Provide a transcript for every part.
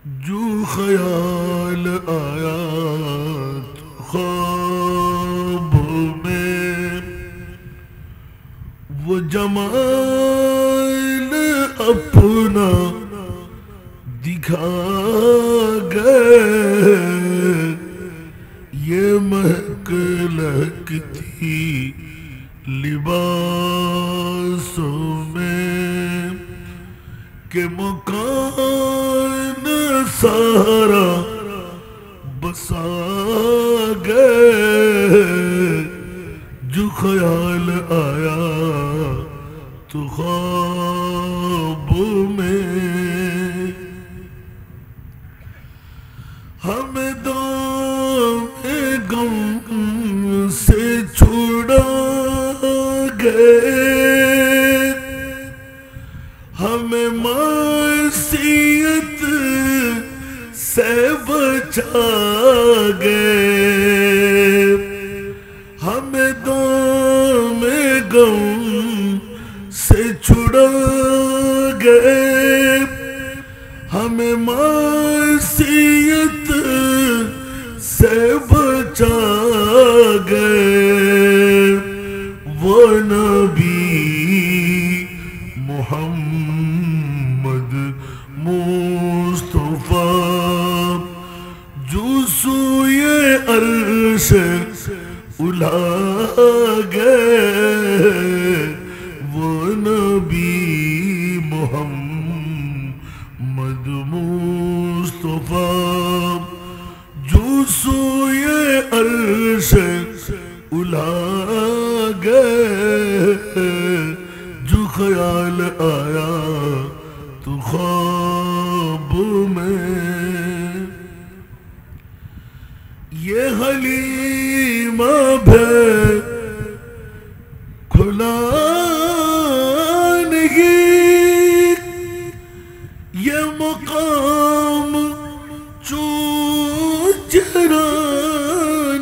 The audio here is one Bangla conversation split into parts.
جو خیال آیا تو خواب میں وہ جمال اپنا دکھا گئے، یہ مہک لگتی لباسوں میں کہ مکان سارا بسا گئے، جو خیال آیا تو خواب میں ہمیں دام غم سے چھڑا گئے، ہمیں معصیت سے بچا گئے، ہمیں دام غم سے چھڑا گئے، ہمیں معصیت سے بچا گئے، وہ نبی محمد مصطفیٰ جو سوئے عرش الا گئے، وہ نبی محمد مصطفیٰ جو سوئے عرش الا گئے، جو خیال آیا تو خواب میں یہ حلیمہ بھی کھلا نہیں، یہ مقام چرا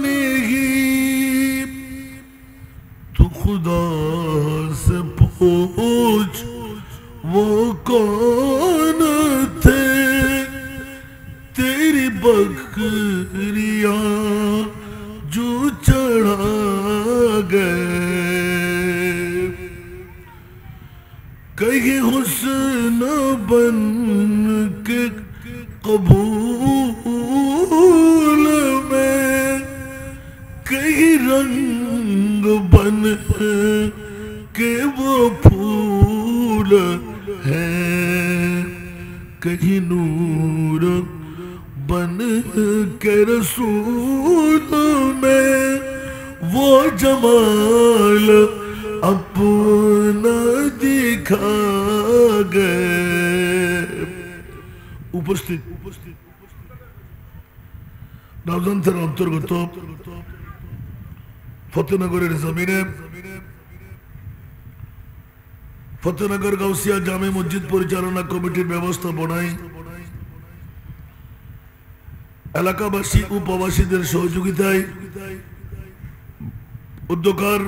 نہیں، تو خدا سے پوچھ وہ کون تھے، تیری بکریاں جو چڑھا گئے، کہیں حسن بن کے قبول میں، کہیں رنگ بن کے وہ پھول ہیں، کہیں نور بن کے رسول میں وہ جمال اپنا دکھا گئے۔ উপস্থিত নওজোয়ান থানার অন্তর্গত ফতেনগরের জমিনে ফতেনগর গাউসিয়া জামে মসজিদ পরিচালনা কমিটির ব্যবস্থাপনায় এলাকাবাসী ও প্রবাসীদের সহযোগিতায় উদ্যোগকার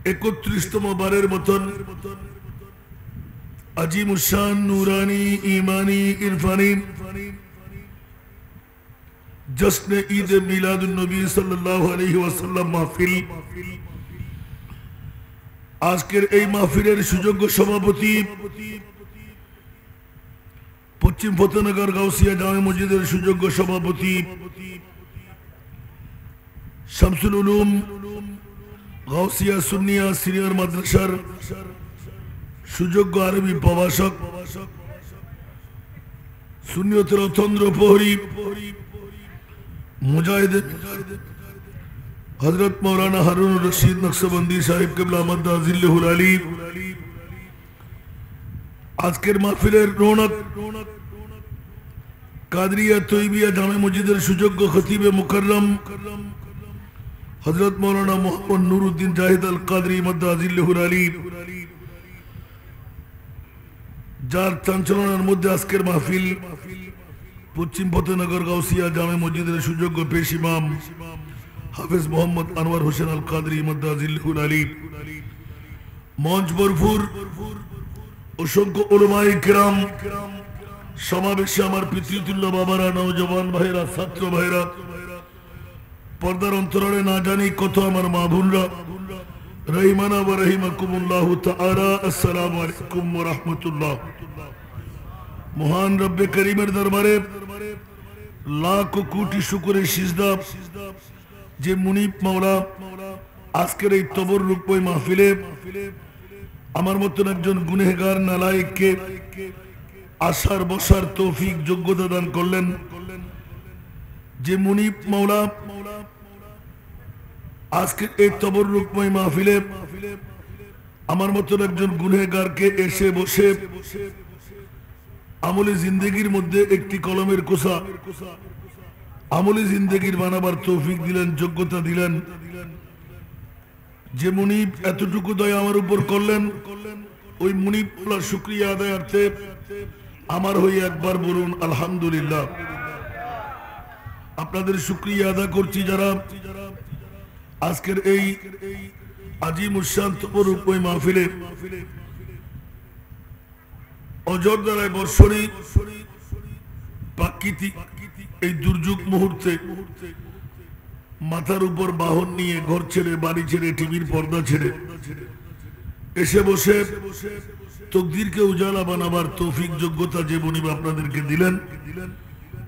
৩১তম বারের মতন আজিমুশান নূরানি ইমানি ইরফানি জশ্নে ঈদ মিলাদুন নবী সাল্লাল্লাহু আলাইহি ওয়াসাল্লাম মাহফিল, আজকের এই মাহফিলের সুযোগ্য সভাপতি পশ্চিম ফতেনগর গাউসিয়া জামে মসজিদের সুযোগ্য সভাপতি শামসুল উলুম গাউসিয়া সুন্নিয়া সিনিয়র মাদ্রাসার সুযোগ্য আরবি প্রভাষক, সুন্নিয়তের অতন্দ্র প্রহরী মুজাহিদ হযরত মাওলানা হারুনুর রশিদ নকশবন্দি সাহেব কিবলা মাদ্দাজিল্লাহুল আলী, আজকের মাহফিলের রৌনক কাদরিয়া তৈবিয়া জামে মসজিদের সুযোগ্য খতিবে মুকাররম হযরত মাওলানা মুহাম্মদ নুরউদ্দিন জাহিদ আল কাদরি মাদ্দাজিল্লাহুল আলী, যার চাঞ্চলনার মধ্যে আজকের মাহফিল পশ্চিম ফতেনগর গাউসিয়া জামে মসজিদের সুযোগ্য পেশ ইমাম হাফেজ মোহাম্মদ আনোয়ার হোসেন আল কাদরি মাদ্দাজিল্লাহুল আলী, মঞ্চ ভরপুর অসংখ্য উলামায়ে কেরাম, সমাবেশে আমার পিতৃতুল্য বাবারা, নওজওয়ান ভাইরা, ছাত্র ভাইরা, পর্দার অন্তরালে না জানি কত আমার মা বোনরা, রহিমানা ওয়া রহিমাকুমুল্লাহু তাআলা, আসসালামু আলাইকুম ওয়া রাহমাতুল্লাহ। মহান রব্বে করিমের দরবারে লাখ কোটি শুকরের সিজদা, যে মুনিব মাওলা আজকের এই তবররুকময় মাহফিলে আমার মতন একজন গুনেহগার নালায়েককে আসার বসার তৌফিক যোগ্যতা দান করলেন। যে মুনিব মাওলা আজকে এই তবররুকময় মাহফিলে আমার মতন একজন গুনেহগারকে এসে বসে আমলে জিন্দেগির মধ্যে একটি কলমের কোষা আমলে জিন্দেগির বানাবার তৌফিক দিলেন, যোগ্যতা দিলেন। যে মুনিব এতটুকু দয়া আমার উপর করলেন, ওই মুনিব আল্লাহর শুকরিয়া আদায়ার্থে আমার হয়ে একবার বলুন আলহামদুলিল্লাহ। আপনাদের শুকরিয়া আদা করছি যারা আজকের এই আজিম উশান তবররুকময় মাহফিলে অযোধ্যায় বর্ষণী প্রাকৃতিক এই দুর্যোগ মুহূর্তে মাথার উপর বাহন নিয়ে ঘর ছেড়ে, বাড়ি ছেড়ে, টিভির পর্দা ছেড়ে এসে বসে তকদিরকে উজালা বানাবার তৌফিক যোগ্যতা যে মুনিব আপনাদেরকে দিলেন,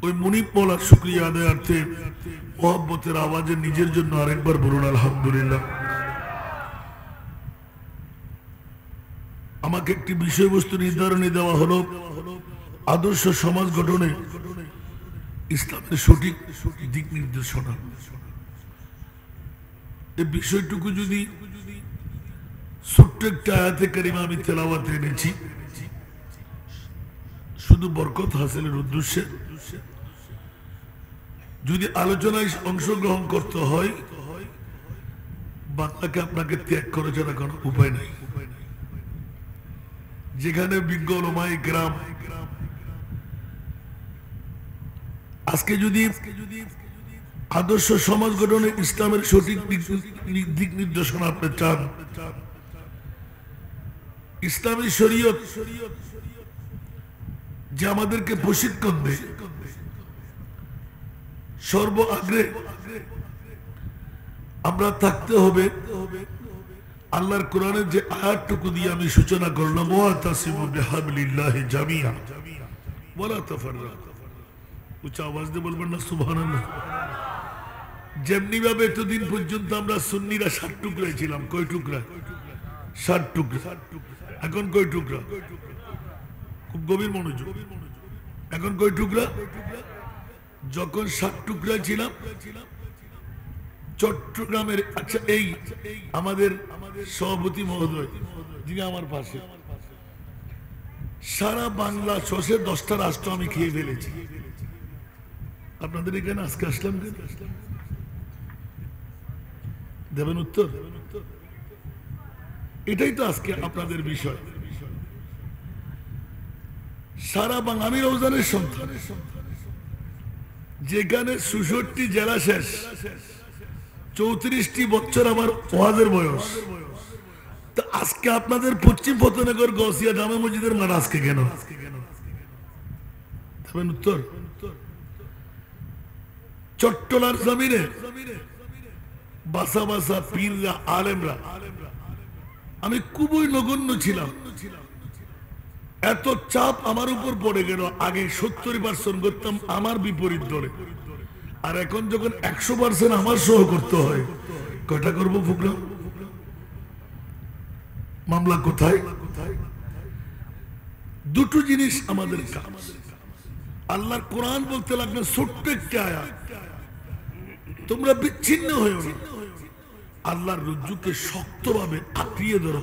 ওই মুনিব মাওলার শুকরিয়া আদায়ার্থে মহব্বতের আওয়াজে নিজের জন্য আরেকবার বলুন আলহামদুলিল্লাহ। আমাকে একটি বিষয়বস্তু নির্ধারণে দেওয়া হলো, আদর্শ সমাজ গঠনে ইসলামের সঠিক দিক নির্দেশনা। এই বিষয়টুকু যদি ছোট্ট একটা আয়াতে কারিমা আমি তেলাওয়াতে এনেছি শুধু বরকত হাসিলের উদ্দেশ্যে, যদি আলোচনায় অংশগ্রহণ করতে হয় বাংলাকে আপনাকে ত্যাগ করে ছাড়া কোনো উপায় নাই। যেখানে বিজ্ঞ উলামায়ে কেরাম আজকে যদি আদর্শ সমাজ গঠনে ইসলামের সঠিক দিক নির্দেশনা আপনি চান, ইসলামী শরীয়ত যে আমাদেরকে প্রশিক্ষণ দেয়, সর্ব আগ্রে আমরা থাকতে হবে আল্লাহর কোরআনের যে আয়াতটুকু দিয়ে আমি সূচনা করলাম, ওয়াতাসিমু বিহাবলিল্লাহি জামিআ ওয়ালা তাফাররাকু। উচ্চ আওয়াজ দিয়ে বলবেন না সুবহানাল্লাহ। যেমনি ভাবে এতদিন পর্যন্ত আমরা সুন্নিরা 60 টুকরায় ছিলাম, কয় টুকরা? 60 টুকরা। এখন কয় টুকরা? খুব গভীর মনোযোগ। এখন কয় টুকরা? যখন 60 টুকরায় ছিলাম চট্টগ্রামের, আচ্ছা এই আমাদের সভাপতি মহোদয় যিনি আমার পাশে, সারা বাংলা 10টা রাষ্ট্র আমি খেয়ে ফেলেছি। আপনাদের এখানে আজকে আসলাম কেন? দেবেন উত্তর? এটাই তো আজকে আপনাদের বিষয়। সারা বাংলা, আমি রওজানের সন্তান, যেখানে 66 জেলা শেষ, 34টি বছর আমার ওয়াজের বয়স। তা আজকে আপনাদের পশ্চিম ফতেনগর গাউসিয়া জামে মসজিদের মাঠ আজকে কেন? দেবেন উত্তর? চট্টলার জমিনে বাসা বাসা পীররা, আলেমরা, আমি খুবই নগণ্য ছিলাম। এত চাপ আমার উপর পড়ে গেল। আগে 70% করতাম আমার বিপরীত দলে, আর এখন যখন 100% আমার সহ করতে হয়, কয়টা করবো প্রোগ্রাম? মামলা কোথায়? দুটো জিনিস আমাদের কাজ। আল্লাহর কোরআন বলতে লাগবে ছোট্ট একটা আয়াত, তোমরা বিচ্ছিন্ন হয়েও না, আল্লাহর রজ্জুকে শক্তভাবে আঁকড়িয়ে ধরো।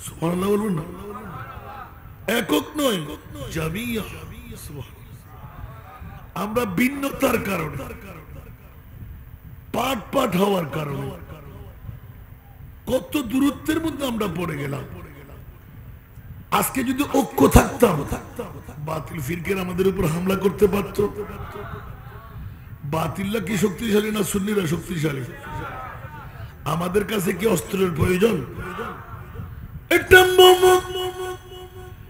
সুবহানাল্লাহ বলুন না। একক নয়, জামিয়া। আমরা ভিন্নতার কারণে, পাট পাট হওয়ার কারণে কত দূরত্বের মধ্যে আমরা পড়ে গেলাম। আজকে যদি ঐক্য থাকতাম, বাতিল ফিরকের আমাদের উপর হামলা করতে পারত। বাতিল্লা কি শক্তিশালী না সুন্নিরা শক্তিশালী? আমাদের কাছে কি অস্ত্রের প্রয়োজন? এটা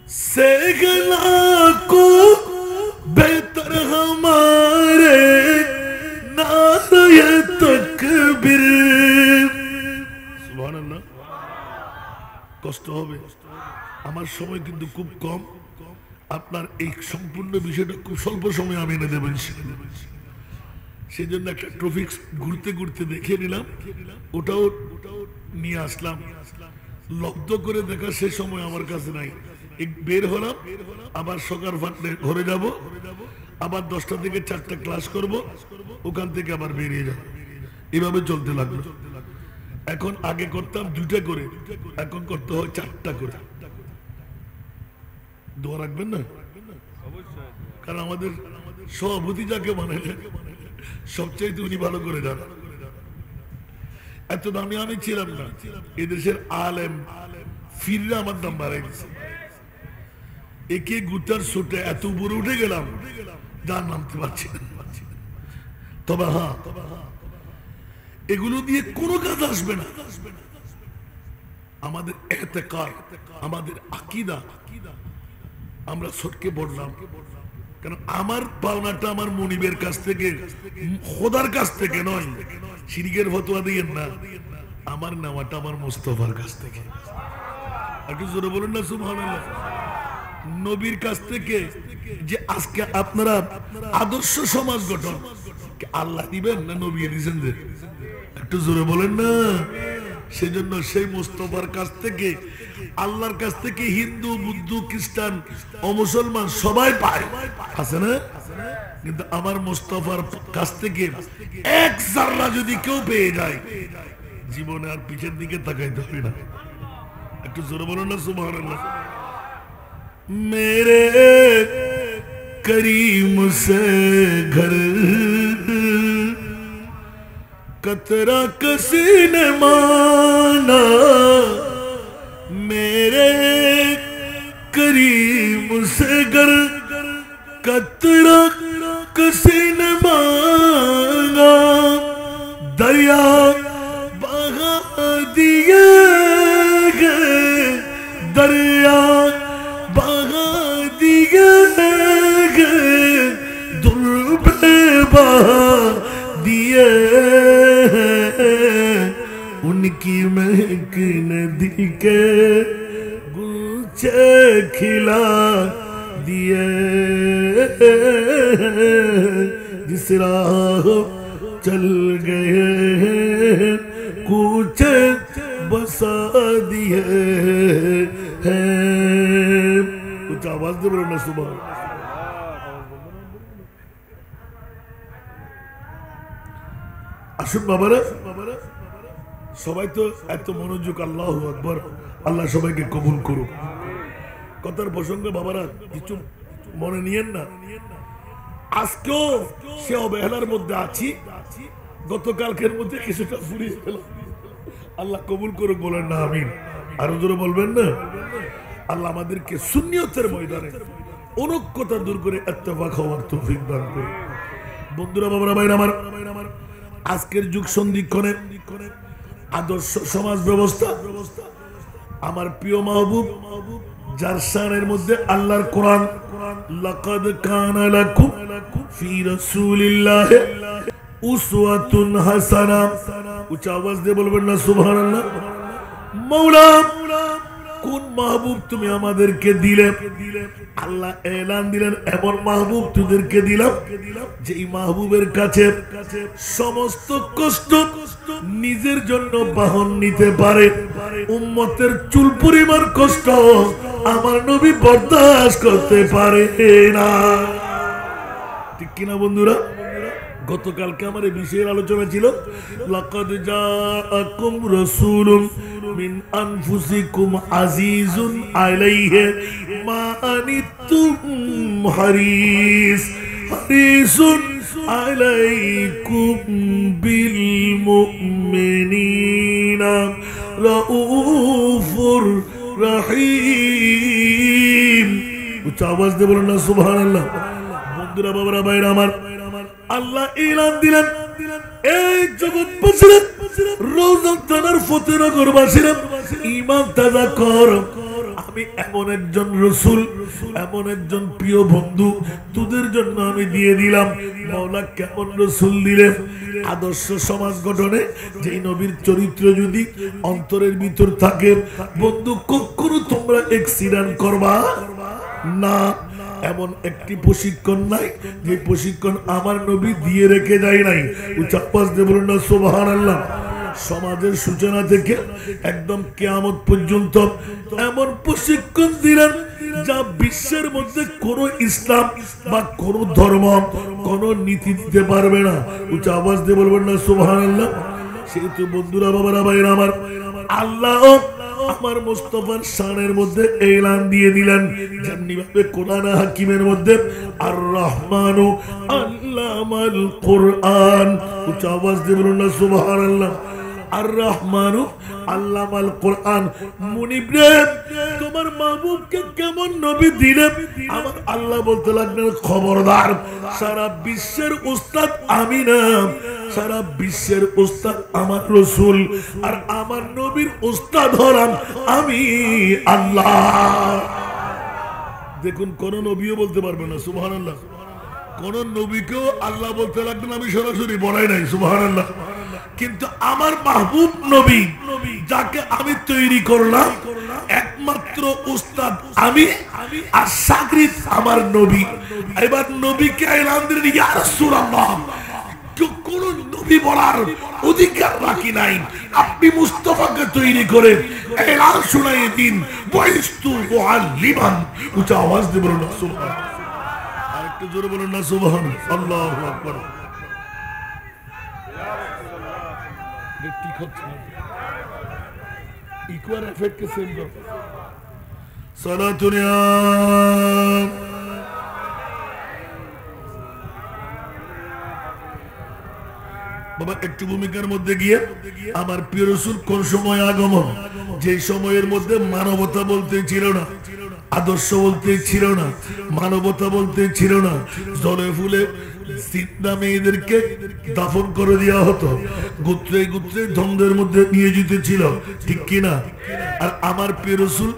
से गला को बेहतर हमारे नारे तकबीर। सुबहानाल्लाह। কষ্ট হবে, আমার সময় কিন্তু খুব কম, আপনার এই সম্পূর্ণ বিষয়টা খুব স্বল্প সময় আমি এনে দেবেন। সেই জন্য একটা ট্রফিক ঘুরতে ঘুরতে দেখে নিলাম, ওটাও নিয়ে আসলাম। লব্ধ করে দেখা সে সময় আমার কাছে নাই। বের হলাম, আবার সকাল ফাটলে ঘরে যাব, আবার 10টা থেকে 4টা ক্লাস করব, ওখান থেকে আবার বেরিয়ে যাব। এভাবে চলতে লাগলো। এখন আগে করতাম 2টা করে, এখন করতে হয় 4টা করে। দোয়া রাখবেন না? কারণ আমাদের সভাপতি যাকে মানে সবচাইতে উনি ভালো করে জানেন। এত দামি আমি ছিলাম না, এদেশের আলেম ফিরলে আমার দাম বাড়াই দিচ্ছে। একে গুটার সুটে এত উপরে উঠে গেলাম, যার নামতে পারছি না। তবে হ্যাঁ, এগুলো দিয়ে কোনো কাজ আসবে না। আমাদের ইতিকাদ, আমাদের আকীদা আমরা সটকে পড়লাম। কারণ আমার পাওনাটা আমার মনিবের কাছ থেকে, খোদার কাছ থেকে নয়। শিরকের ফতোয়া দিয়েন না, আমার নেওয়াটা আমার মুস্তাফার কাছ থেকে। একটু জোরে বলুন না সুবহানাল্লাহ। নবীর কাছ থেকে যে আজকে আপনারা আদর্শ সমাজ গঠন আল্লাহ দিবেন না নবী দিয়েছেন? যে একটু জোরে বলেন না। সেজন্য সেই মুস্তাফার কাছ থেকে, আল্লাহর কাছ থেকে হিন্দু, বুদ্ধ, খ্রিস্টান ও মুসলমান সবাই পায়, আছে না? কিন্তু আমার মুস্তাফার কাছ থেকে এক জাররা যদি কেউ পেয়ে যায়, জীবনে আর পিছের দিকে তাকাইতে হবে না। একটু জোরে বলুন না সুবহানাল্লাহ। मेरे करीम से घर कतरा किसी ने माना, मेरे करीम से घर कतरा किसी ने माना, दरिया बहा दिए गए, दरिया दिए उनकी महक नदी के गुलचे खिला दिए, जिस राह चल गए कुछ बसा दिए हैं। कुछ आवाज दे बोलो ना सुबह। আসুন বাবারা, সবাই তো এত মনোযোগ, আল্লাহু আকবার। আল্লাহ সবাইকে কবুল করুক। কথার প্রসঙ্গে বাবারা কিছু মনে নিয়েন না। আজকেও সে অবহেলার মধ্যে আছি, গতকালকের মধ্যে কিছুটা ফুরিয়ে গেলাম। আল্লাহ কবুল করুক, বলেন না আমিন। আরো জোরে বলবেন না? আল্লাহ আমাদেরকে সুন্নিয়তের ময়দানে অনৈক্যতা দূর করে ইত্তেফাক হওয়ার তৌফিক দান করুন। বন্ধুরা, বাবারা, ভাইরা আমার, আজকের যুগ সন্ধিক্ষণে আদর্শ সমাজ ব্যবস্থা, আমার প্রিয় মাহবুব যার শানের মধ্যে আল্লাহর কোরআন, লাকাদ কানা লাকুম ফি রাসূলিল্লাহি উসওয়াতুন হাসানা। উচ্চ আওয়াজ দিয়ে বলবেন না সুবহানাল্লাহ। মাওলা, কোন মাহবুব তুমি আমাদেরকে দিলে? আল্লাহ এলান দিলেন, এমন মাহবুব তোদেরকে দিলাম যেই মাহবুবের কাছে সমস্ত কষ্ট নিজের জন্য বহন নিতে পারে। উম্মতের চুল পরিমাণ কষ্ট আমার নবী বরদাস্ত করতে পারে না। ঠিক কিনা বন্ধুরা? গতকালকে আমার এই বিষয়ের আলোচনা ছিল, লাকাদ জাআকুম রাসূলুম মিন আনফুসিকুম আজিজুন আলাইহি মা আনিতুম হারিসুন আলাইকুম বিল মুমিনিনা রাউফুর রহিম। উচ্চ আওয়াজ দিয়ে বলুন না সুবহানাল্লাহ। বন্ধুরা, বাবারা, ভাইরা আমার, আল্লাহ এলান দিলেন, এই জগৎবাসীরা, রওজা থানার ফতেনগরবাসীরা, ঈমান তাজা কর। আমি আমি এমন একজন রসুল, এমন একজন প্রিয় বন্ধু তোদের জন্য আমি দিয়ে দিলাম। মাওলা কেমন রসুল দিলেন? আদর্শ সমাজ গঠনে যেই নবীর চরিত্র যদি অন্তরের ভিতর থাকে, বন্ধু কখনো তোমরা অ্যাক্সিডেন্ট করবা না। এমন একটি প্রশিক্ষণ নাই যে প্রশিক্ষণ আমার নবী দিয়ে রেখে যায় নাই। উচ্চাপাস দিয়ে বলুন না সুবহানাল্লাহ। সমাজের সূচনা থেকে একদম কিয়ামত পর্যন্ত এমন প্রশিক্ষণ দিলেন যা বিশ্বের মধ্যে কোন ইসলাম বা কোন ধর্ম কোন নীতি দিতে পারবে না। উচ্চ আওয়াজ দিয়ে বলবেন না সুবহানাল্লাহ। সেহেতু বন্ধুরা, বাবারা, ভাইরা আমার, আল্লাহ আমার মুস্তাফার শানের মধ্যে এলান দিয়ে দিলেন যেমনি ভাবে কোরআন হাকিমের মধ্যে আর রহমানু আল্লামাল কোরআন। উচ্চ আওয়াজ দিয়ে বলুন না সুবহানাল্লাহ। আর রহমানু আল্লামাল কোরআন। মুনিব রে, তোমার মাহবুবকে কেমন নবী দিলেন? আমার আল্লাহ বলতে লাগলেন, খবরদার, সারা বিশ্বের উস্তাদ আমি না, সারা বিশ্বের উস্তাদ আমার রসুল, আর আমার নবীর উস্তাদ হলাম আমি আল্লাহ। দেখুন, কোন নবীও বলতে পারবে না সুবহানাল্লাহ। কোন নবীকেও আল্লাহ বলতে লাগলেন আমি সরাসরি বলাই নাই সুবহানাল্লাহ। কিন্তু আমার মাহবুব নবী, যাকে আমি তৈরি করলাম, একমাত্র উস্তাদ আমি আর শাগরিদ আমার নবী। এবার নবীকে এলান দিলেন, ইয়া রাসূলুল্লাহ, কোন নবী বলার অধিকার বাকি নাই, আপনি মুস্তাফাকে তৈরি করে এলান শুনাই দিন, বয়স্তু মুআল্লিমান। উচ্চ আওয়াজ দিয়ে বলুন না সুবহানাল্লাহ। আরেকটু জোরে বলুন না সুবহানাল্লাহ। আল্লাহু আকবার। ইকুয়াল এফেক্ট কে সেম কর। সালাতুন ইয়া বাবা, একটু ভূমিকার মধ্যে গিয়ে আমার প্রিয় রাসূল কোন সময় আগমন, যে সময়ের মধ্যে মানবতা বলতে ছিল না, আদর্শ বলতে ছিল না, মানবতা বলতে ছিল না, জলে ফুলে জিন্দা মেয়েদেরকে দাফন করে দেওয়া হতো, গোত্রে গোত্রে দ্বন্দ্বের মধ্যে নিয়ে যেতে ছিল, ঠিক কিনা? আর আমার প্রিয় রাসূল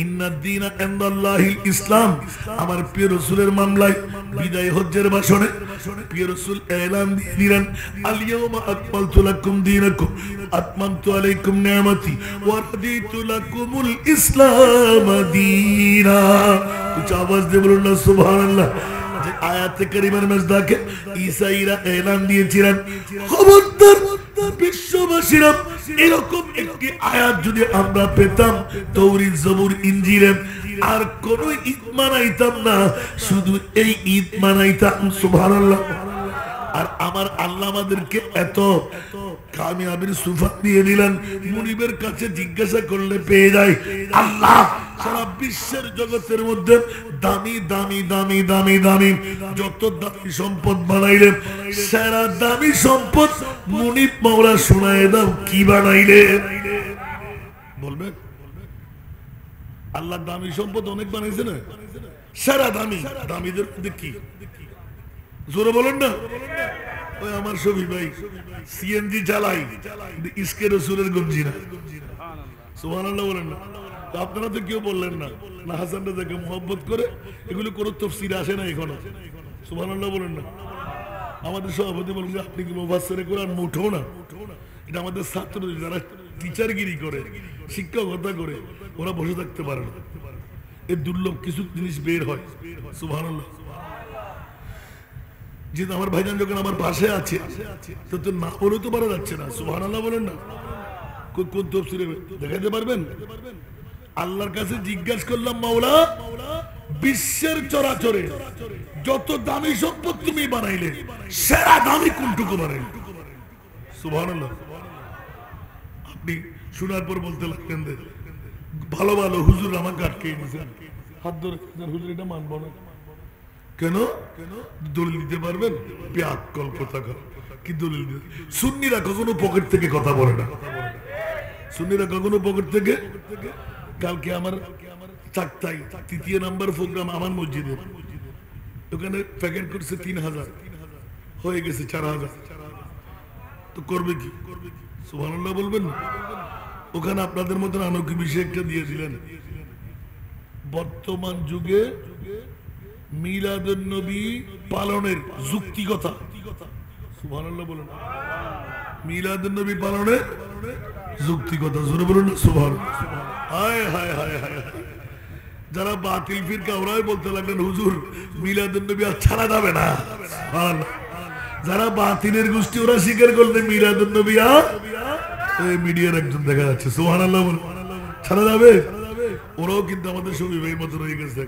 ইন্নাদ-দীনা ইনদাল্লাহিল ইসলাম, আমার প্রিয় রাসূলের মামলায় বিদায় হজ্জের ভাষণে প্রিয় রাসূল এলান দিয়ে দিলেন, আল ইয়াউমা আকমালতু লাকুম দীনাকুম আতমামতু আলাইকুম নি'মাতি ওয়া রাদিতু লাকুমুল ইসলাম দীনা। উচ্চ আওয়াজ দিয়ে বলুন না সুবহানাল্লাহ। যে আয়াতে কারিমার মজদাকে ঈসাইরা এলান দিয়েছিলেন, খবরদার বিশ্ববাসীরা, এরকম একটি আয়াত যদি আমরা পেতাম তাওরীত, জবুর, ইনজিলে, আর কোন ঈদ মানাইতাম না, শুধু এই ঈদ মানাইতাম সুবহানাল্লাহ। আর আমার আল্লাহ আমাদেরকে এত কামিয়াবির সুফাত দিয়ে দিলেন, মুনিবের কাছে জিজ্ঞাসা করলে পেয়ে যায়। আল্লাহ সারা বিশ্বের জগতের মধ্যে দামি দামি দামি দামি দামি যত দামি সম্পদ বানাইলেন, সারা দামি সম্পদ মুনিব মাওলা শোনায় দাও কি বানাইলেন, বলবেন? আল্লাহ দামি সম্পদ অনেক বানাইছে না, সারা দামি দামিদের মধ্যে কি জোরে বলেন না? ওই আমার শফি ভাই সিএনজি চালাই, ইসকে রাসূলের গঞ্জি না, সুবহানাল্লাহ বলেন না? আপনারা তো কেউ বললেন না, না হাসানরা দেখে মোহাব্বত করে, এগুলো কোনো তাফসীরে আসে না এখনো, সুবহানাল্লাহ বলেন না? আমাদের সভাপতি বলেন যে আপনি কি মুফাসসিরে কোরআন মুঠো না? এটা আমাদের ছাত্র যারা টিচারগিরি করে, শিক্ষকতা করে, ওরা বসে থাকতে পারে না, এর দুর্লভ কিছু জিনিস বের হয়, সুবহানাল্লাহ। যেহেতু আমার ভাইজান যখন আমার পাশে আছে, তো না বলে তো পারা যাচ্ছে না, সুবহানাল্লাহ বলেন না? কোন তাফসীরে দেখাতে পারবেন? আল্লাহর কাছে জিজ্ঞাসা করলাম, মাওলা বিশ্বের চরাচরে যত দামি সম্পদ তুমি বানাইলে, সেরা দামি কোনটুকু বানাইলে? সুবহানাল্লাহ। আপনি শোনার পর বলতে লাগলেন যে ভালো ভালো হুজুর আমাকে আটকে দিয়েছেন, হাত ধরে হুজুর এটা মানবো না। কেন? দলিল দিতে পারবেন? পেয়াক কল্পতা কি দলিল দিতে? সুন্নিরা কখনো পকেট থেকে কথা বলে না, সুন্নিরা কখনো পকেট থেকে। কালকে আমার চাকতাই ৩য় নাম্বার প্রোগ্রাম আমার মসজিদে, ওখানে প্যাকেট করছে ৩,০০০, হয়ে গেছে ৪,০০০, তো করবে কি? সুবহানাল্লাহ বলবেন না? ওখানে আপনাদের মতন আনকি বিষয় একটা দিয়ে দিলেন, বর্তমান যুগে মিলাদুন নবী পালনের যুক্তিকতা, সুবহানাল্লাহ বলুন, মিলাদুন নবী পালনের যুক্তিকতা, জোরে বলুন না সুবহানাল্লাহ। হায় হায় হায় হায়, যারা বাতিল ফিরকা ওরাই বলতে লাগলেন হুজুর মিলাদুন নবী আর ছাড়া যাবে না। যারা বাতিলের গোষ্ঠী ওরা স্বীকার করলেন মিলাদুন নবী আর মিডিয়ার একজন দেখা যাচ্ছে, সুবহানাল্লাহ বলুন, ছাড়া যাবে। ওরাও কিন্তু আমাদের সবই ভাইয়ের মতো রয়ে গেছে।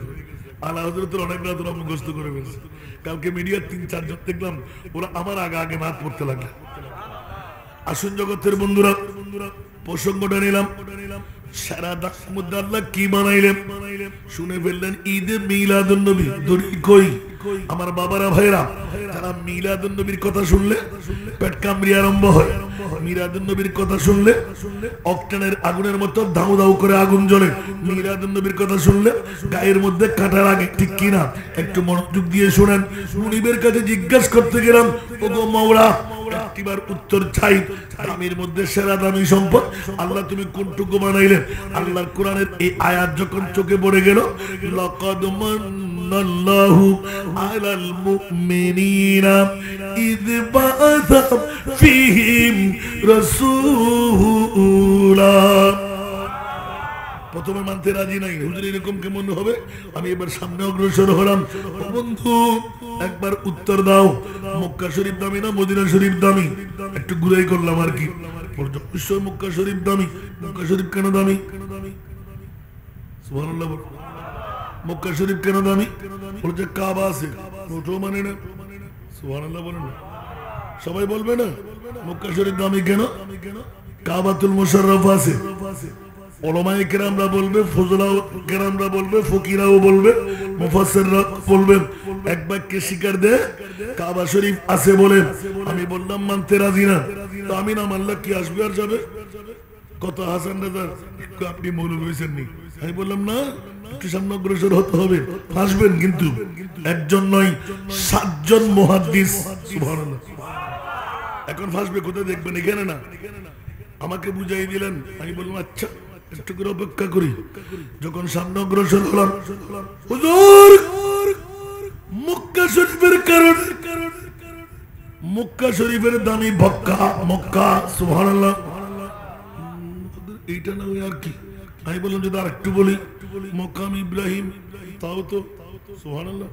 আলা হযরতের অনেক রাত ওরা মুখস্থ করে ফেলছে। কালকে মিডিয়ার ৩-৪ জন দেখলাম ওরা আমার আগে আগে নাচ পড়তে লাগলো। আসুন জগতের বন্ধুরা, প্রসঙ্গটা নিলাম, সারা দেশের মধ্যে আল্লাহ কি বানাইলেন শুনে ফেললেন, ঈদে মিলাদুন নবী। দড়ি কই আমার বাবারা ভাইরা, যারা মিলাদুন নবীর কথা শুনলে পেট কামড়ি আরম্ভ হয়, মিলাদুন নবীর কথা শুনলে অক্টেনের আগুনের মতো দাউ দাউ করে আগুন জ্বলে, মিলাদুন নবীর কথা শুনলে গায়ের মধ্যে কাটা লাগে, ঠিক কিনা? একটু মনোযোগ দিয়ে শুনেন। মুনিবের কাছে জিজ্ঞাসা করতে গেলাম, ওগো মাওলা, একটিবার উত্তর চাই, দামের মধ্যে সেরা দামি সম্পদ আল্লাহ তুমি কোনটুকু বানাইলেন? আল্লাহর কোরআনের এই আয়াত যখন চোখে পড়ে গেল, লাকাদ মান্নাল্লাহু আলাল মুমিনিনা ইয বাআসা ফীহিম রাসূলা। প্রথমে মানতে রাজি নাই, হুজুর এরকম কেমন হবে? আমি এবার সামনে অগ্রসর হলাম। বন্ধু একবার উত্তর দাও, মক্কা শরীফ দামি না মদিনা শরীফ দামি? একটু ঘুরাই করলাম আর কি। অবশ্যই মক্কা শরীফ দামি। মক্কা শরীফ কেন দামি? সুবহানাল্লাহ বল। মক্কা শরীফ কেন দামি? বলছে কাবা আছে, ওটাও মানে না। সুবহানাল্লাহ বলেন না, সবাই বলবে না মক্কা শরীফ দামি কেন? কাবাতুল মুশাররফ আছে। ওলামায়ে কেরামরা বলবে, ফজলাও কেরামরা বলবে, ফকিরাও বলবে, মুফাসসিররা বলবে, এক বাক্যে স্বীকার দে কাবা শরীফ আছে বলে। আমি বললাম মানতে রাজি না। তো আমি না মানলে কি আসবে আর যাবে? কত হাসান রাজা, আপনি মৌলবী হয়েছেন নি? আমি বললাম না, একটু সামনে অগ্রসর হতে হবে, আসবেন কিন্তু একজন নয় 7 জন মুহাদ্দিস। সুবহানাল্লাহ। এখন ফাঁসবে কোথায় দেখবেন? এখানে না, আমাকে বুঝাই দিলেন। আমি বললাম আচ্ছা একটু করে অপেক্ষা করি। যখন সামনে অগ্রসর হলাম, হুজুর মক্কা শরীফের কারণে, মক্কা শরীফের দামি মক্কা, মক্কা। সুবহানাল্লাহ। এইটা না আর কি? আমি বললাম যদি আর একটু বলি, মকাম ইব্রাহিম, তাও তো। সুবহানাল্লাহ।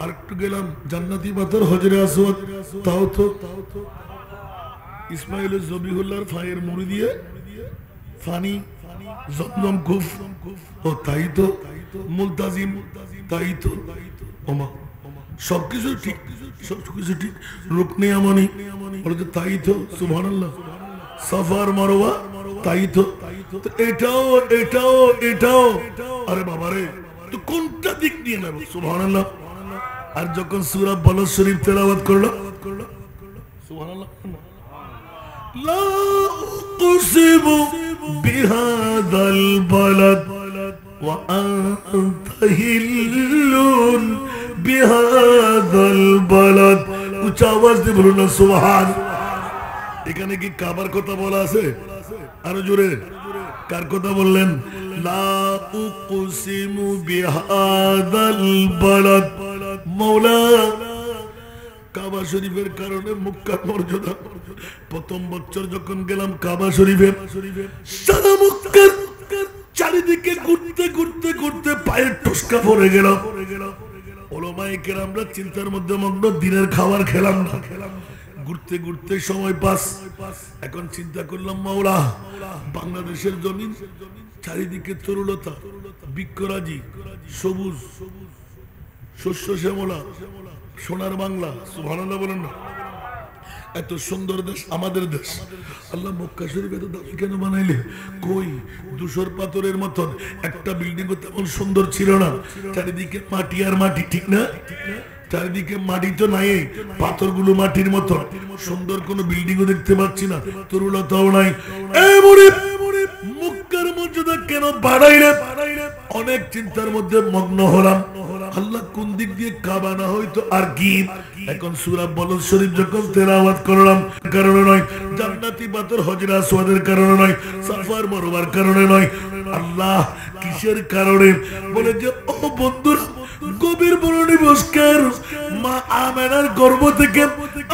আর একটু গেলাম জান্নাতি পাথর হজরে আসওয়াদ, তাও তো। ইসমাইল জবিহুল্লাহর ফায়ের মুড়ি দিয়ে ফানি জমজম কুফ, ও তাই তো। মুলতাজিম, তাই তো। ওমা সবকিছু ঠিক, সবকিছু ঠিক। রুকনে আমানি, বলতে তাই তো। সুবহানাল্লাহ। সাফার মারওয়া, তাই তো। এটাও এটাও এটাও, আরে বাবারে, তো কোনটা দিক নিয়ে নেব? সুবহানাল্লাহ। আর যখন সূরা বলদ শরীফ তেলাওয়াত করলো, সুবহানাল্লাহ, লা উকসিমু বিহাদাল বালাদ ওয়া আনতা হিল্লুন বিহাদাল বালাদ। উচ্চ আওয়াজ দিয়ে বলুন না সুবহান। এখানে কি কাবার কথা বলা আছে? আরো জোরে। কার কথা বললেন? লা উকসিমু বিহাদাল বালাদ। মাওলা কাবা শরীফের কারণে মক্কার মর্যাদা। প্রথম বছর যখন গেলাম কাবা শরীফে, সারা মক্কার চারিদিকে ঘুরতে ঘুরতে ঘুরতে পায়ের টুসকা পড়ে গেল। ওলামায়ে কেরামরা চিন্তার মধ্যে মগ্ন, দিনের খাবার খেলাম না। ঘুরতে ঘুরতে সময় পাস। এখন চিন্তা করলাম মাওলা, বাংলাদেশের জমিন চারিদিকে তরুলতা, বৃক্ষরাজি, সবুজ, শস্য শ্যামলা, সোনার বাংলা। সুবহানাল্লাহ বলেন না? এত সুন্দর দেশ আমাদের দেশ। আল্লাহ মক্কা শরীফ এত দামি কেন বানাইলে? কই ধূসর পাথরের মতন একটা বিল্ডিং তেমন সুন্দর ছিল না। চারিদিকে মাটি আর মাটি, ঠিক না? চারিদিকে মাটি তো নাই, পাথরগুলো মাটির মতো। সুন্দর কোন বিল্ডিংও দেখতে পাচ্ছি না, তরুলতাও নাই। মক্কার মর্যাদা কেন বাড়াইলে? অনেক চিন্তার মধ্যে মগ্ন হলাম। আল্লাহ কোন দিক দিয়ে কাবা না হইতো আর কি? এখন সূরা বলদ শরীফ যখন তেলাওয়াত করলাম, কারণে নয়, জান্নাতি পাথর হজরে আসওয়াদের কারণে নয়, সাফার মারওয়ার কারণে নয়। আল্লাহ কিসের কারণে? বলে যে ও বন্ধুরা, গভীর বরণী বস্কার মা আমেনার গর্ভ থেকে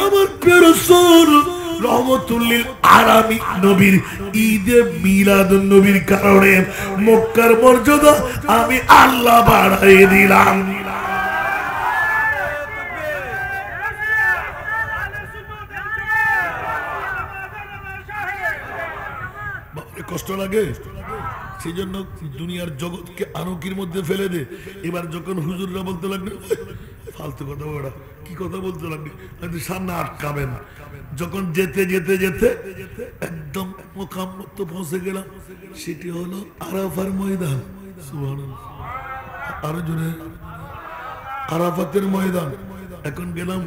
আমার প্রিয় রাসূল রহমতুল্লিল আলামিন নবীর ঈদে মিলাদুন নবীর কারণে মক্কার মর্যাদা আমি আল্লাহ বাড়াই দিলাম। কষ্ট লাগে, সেই জন্য দুনিয়ার জগৎকে আনকির মধ্যে ফেলে দে। এবার যখন হুজুররা বলতে লাগবে ফালতু কথা বলা, কি কথা বলতে লাগবে, সামনে আটকাবেন। যখন যেতে যেতে যেতে একদম মোকাম মতো পৌঁছে গেলাম, সেটি হলো আরাফার ময়দান। সুবহানাল্লাহ, আরো জোরে, আরাফাতের ময়দান। এখন গেলাম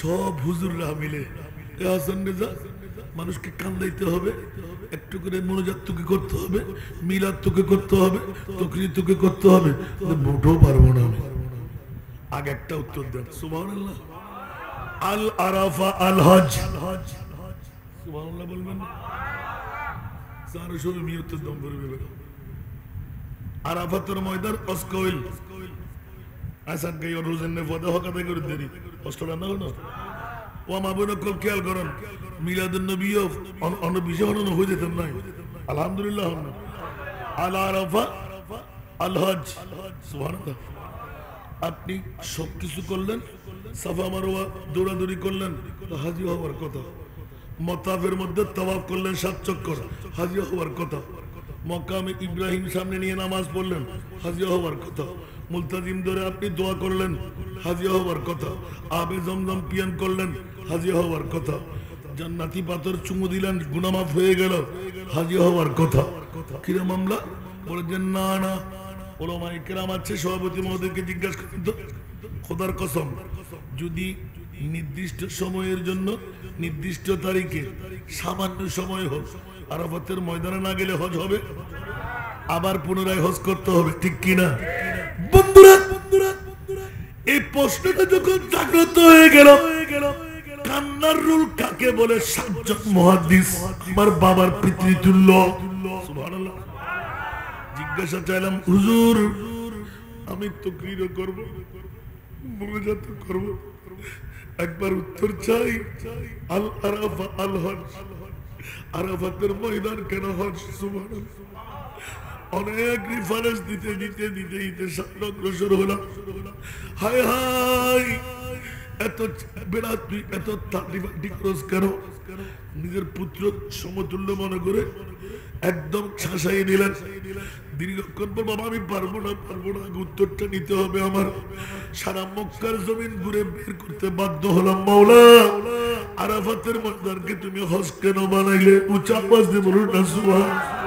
সব হুজুররা মিলে, হাসান রেজা মানুষকে কান্দাইতে হবে, একটু করে মনোজাত তোকে করতে হবে, মিলাদ তোকে করতে হবে, তকরির তোকে করতে হবে। মোটেও পারবো না আমি। আগে একটা উত্তর দেন, সুবহানাল্লাহ। আল আরাফা আল হজ, সুবহানাল্লাহ বলবেন না? সারা শুধু মিয়তের দম করে বেরো। আরাফাতের ময়দান অস্কইল আসান গাই রোজেনে ফদা হকাতে করে দেরি কষ্টটা না হলো। ও মা বোন খুব খেয়াল করেন, মিলাদুন নবী অন্য বিষয় হলো হয়ে যেতেন নাই, আলহামদুলিল্লাহ। আল আরাফা আল হজ, সুবহানাল্লাহ। আপনি সবকিছু করলেন, সাফা মারওয়া দৌড়াদৌড়ি করলেন, হাজি হওয়ার কথা। মতাফের মধ্যে তাওয়াফ করলেন 7 চক্কর, হাজি হওয়ার কথা। মকামে ইব্রাহিম সামনে নিয়ে নামাজ পড়লেন, হাজি হওয়ার কথা। মুলতাজিম ধরে আপনি দোয়া করলেন, হাজি হওয়ার কথা। আবে জমজম পিয়ান করলেন, হাজি হওয়ার কথা। জান্নাতি পাথর চুমু দিলেন, গুনাহ মাফ হয়ে গেল, হাজি হওয়ার কথা। কিরে মামলা? বলে যে না না, ওলামায়ে কেরাম আছে, সভাপতি মহোদয়কে জিজ্ঞাসা করুন তো, খোদার কসম যদি নির্দিষ্ট সময়ের জন্য নির্দিষ্ট তারিখে সামান্য সময় হোক আরাফাতের ময়দানে না গেলে হজ হবে? আবার পুনরায় হজ করতে হবে, ঠিক কিনা বন্ধুরা? এই প্রশ্নটা যখন জাগ্রত হয়ে গেল, কান্নার রুল কাকে বলে 7 জন মুহাদ্দিস আমার বাবার পিতৃতুল্য, সুবহানাল্লাহ। জিজ্ঞাসা চাইলাম, হুজুর আমি তাকরীর করব, মুনাজাত করব, একবার উত্তর চাই। আল আরাফা আল হজ, আরাফাতের ময়দান কেন হজ? সুবহানাল্লাহ। অনেক রেফারেন্স দিতে দিতে দিতে দিতে সামনে অগ্রসর হলাম। হায় হায়, এত বেড়া তুই এত তাড়াতাড়ি খরচ কেন? নিজের পুত্র সমতুল্য মনে করে একদম ছাসাই দিলেন। দীর্ঘক্ষণ পর বাবা আমি পারবো না, উত্তরটা নিতে হবে আমার। সারা মক্কার জমিন ঘুরে বের করতে বাধ্য হলাম, মাওলা আরাফাতের ময়দানকে তুমি হজ কেন বানাইলে? উচ্চ আওয়াজ দিয়ে বলুন না সুবহানাল্লাহ।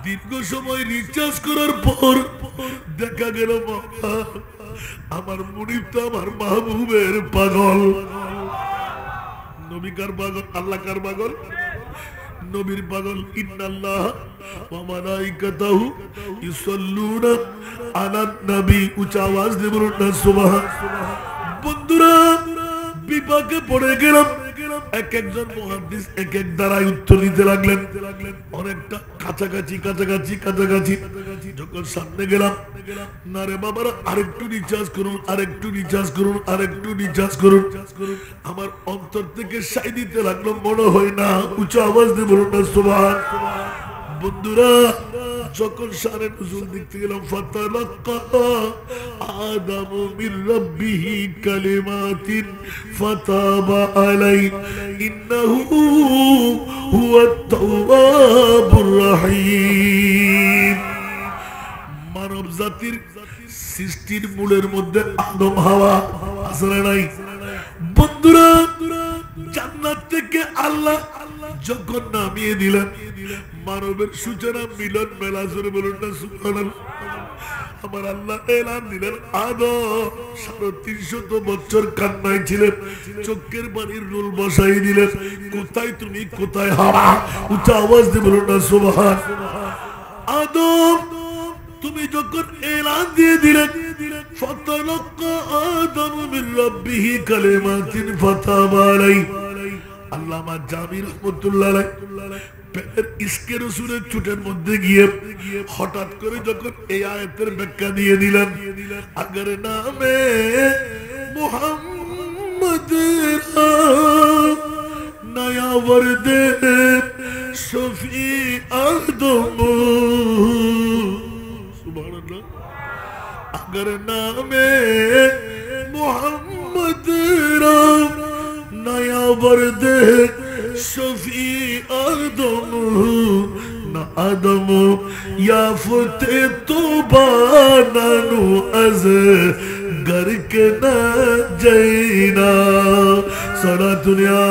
দীর্ঘ সময় রিচার্জ করার পর দেখা গেল বাবা আমার মুনিব তো আমার মাহবুবের পাগল। নবী কার পাগল? আল্লাহ কার পাগল? নবীর পাগল। ইন্নাল্লাহ ওয়া মালাইকাতাহু ইউসাল্লুনা আলান নবী, উচ্চ আওয়াজ দিয়ে বলুন না সুবহানাল্লাহ। বন্ধুরা বিপাকে পড়ে গেলাম। এক একজন মুহাদ্দিস এক এক দ্বারাই উত্তর দিতে লাগলেন, অনেকটা কাছাকাছি কাছাকাছি কাছাকাছি। যখন সামনে গেলাম, না রে বাবারা আরেকটু রিচার্জ করুন, আরেকটু রিচার্জ করুন, আরেকটু রিচার্জ করুন। আমার অন্তর থেকে সাই দিতে লাগলো, মনে হয় না। উচ্চ আওয়াজ দিয়ে বলুন না সুবহানাল্লাহ। বন্ধুরা যখন শানে নুজুল দেখতে গেলাম, ফাতালাক্কা আদামু মির রাব্বিহি কালিমাতিন ফাতাবা আলাইহি ইন্নাহু হুয়াত তাওয়াবুর রহিম। মানব জাতির সৃষ্টির মূলের মধ্যে আদম হাওয়া আছে না নাই? বন্ধুরা জান্নাত থেকে আল্লাহ যখন নামিয়ে দিলেন, মানবের সূচনা মিলন মেলা জোরে বলুন না সুবহানাল্লাহ। আমার আল্লাহ এলান দিলেন, আদম 350 বছর কান্নায় ছিলেন, চোখের পানির রোল বসাই দিলেন, কোথায় তুমি কোথায় হাওয়া? উচ্চ আওয়াজ দিয়ে বলুন না সুবহানাল্লাহ। আদম তুমি যখন এলান দিয়ে দিলেন, ফাতালাক্কা আদামু মির রাব্বিহি কালিমাতিন ফাতাবা আলাইহি, আল্লামা জামি রাহমাতুল্লাহ আলাইহি ইশকে রাসূলের ছুটের মধ্যে গিয়ে হঠাৎ করে যখন এই আয়াতের ব্যাখ্যা দিয়ে দিলেন, আগর নামে মুহাম্মদ নয়া বর্দে শফি আদম, সুবহানাল্লাহ, আগর নামে মুহাম্মদ নয়া বর্দে শফি আদম না আদম ইয়াফতে তো বানানু আজ গরকে না জাইনা সারা দুনিয়া।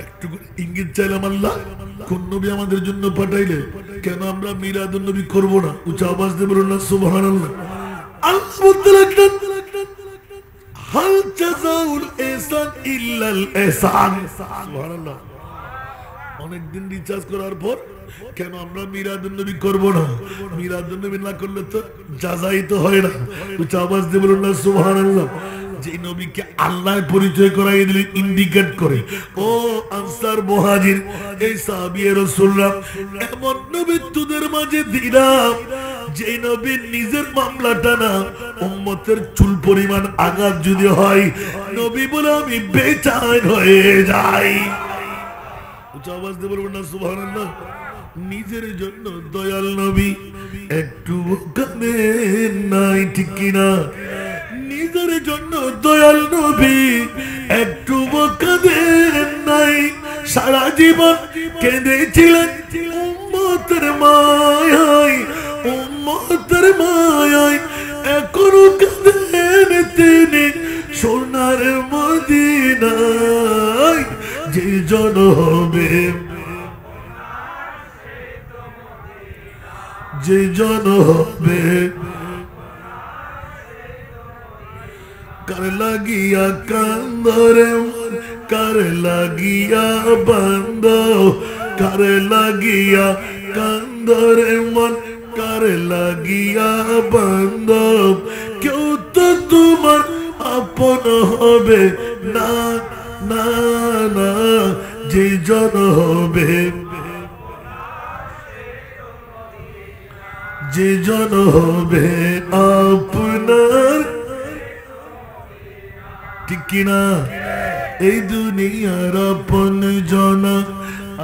একটু ইঙ্গিত চাইলাম, আল্লাহ কোন নবী আমাদের জন্য পাঠাইলে কেন আমরা মিলাদুন নবী করব না? উচ্চ আওয়াজ দিয়ে বলুন না সুবহানাল্লাহ। আল্লাহ বলতে লাগলেন, হাল জাযাউল ইহসান ইল্লাল ইহসান, সুবহানাল্লাহ। অনেকদিন রিচার্জ করার পর কেন আমরা মিলাদুন নবী করব না? মিলাদুন নবী না করলে তো জাযাই তো হয় না। উচ্চ আওয়াজ দিয়ে বলুন না সুবহানাল্লাহ। যে নবীকে আল্লাহ পরিচয় করাই দিলেন, ইন্ডিকেট করে, ও আনসার মুহাজির, এই সাহাবী রাসূলুল্লাহ, এমন নবী তোদের মাঝে দিলাম যে নবীর নিজের মামলাটা না, উম্মতের চুল পরিমাণ আঘাত যদি হয়, নবী বলে আমি বেচাইন হয়ে যাই। উচ্চ আওয়াজ দিয়ে বলবেন না সুবহানাল্লাহ। নিজের জন্য দয়াল নবী একটু কাঁদেন নাই, ঠিক কিনা? নিজের জন্য দয়াল নবী একটু কাঁদেন নাই, সারা জীবন কেঁদেছিলেন উম্মতের মায়ায়, উম্মতের মায়ায় এখনো কাঁদেন তিনি সোনার মদিনায়। যে জন হবে, যে জন হবে, কার লাগিয়া কান্দরে মন, কার লাগিয়া বান্দ, কার লাগিয়া কান্দরে মন, কার লাগিয়া বান্দ, কেউ তো তোমার আপন হবে না, না না, যে জন হবে, যে জন হবে আপনার, ঠিক কিনা? এই দুনিয়ার আপন জনা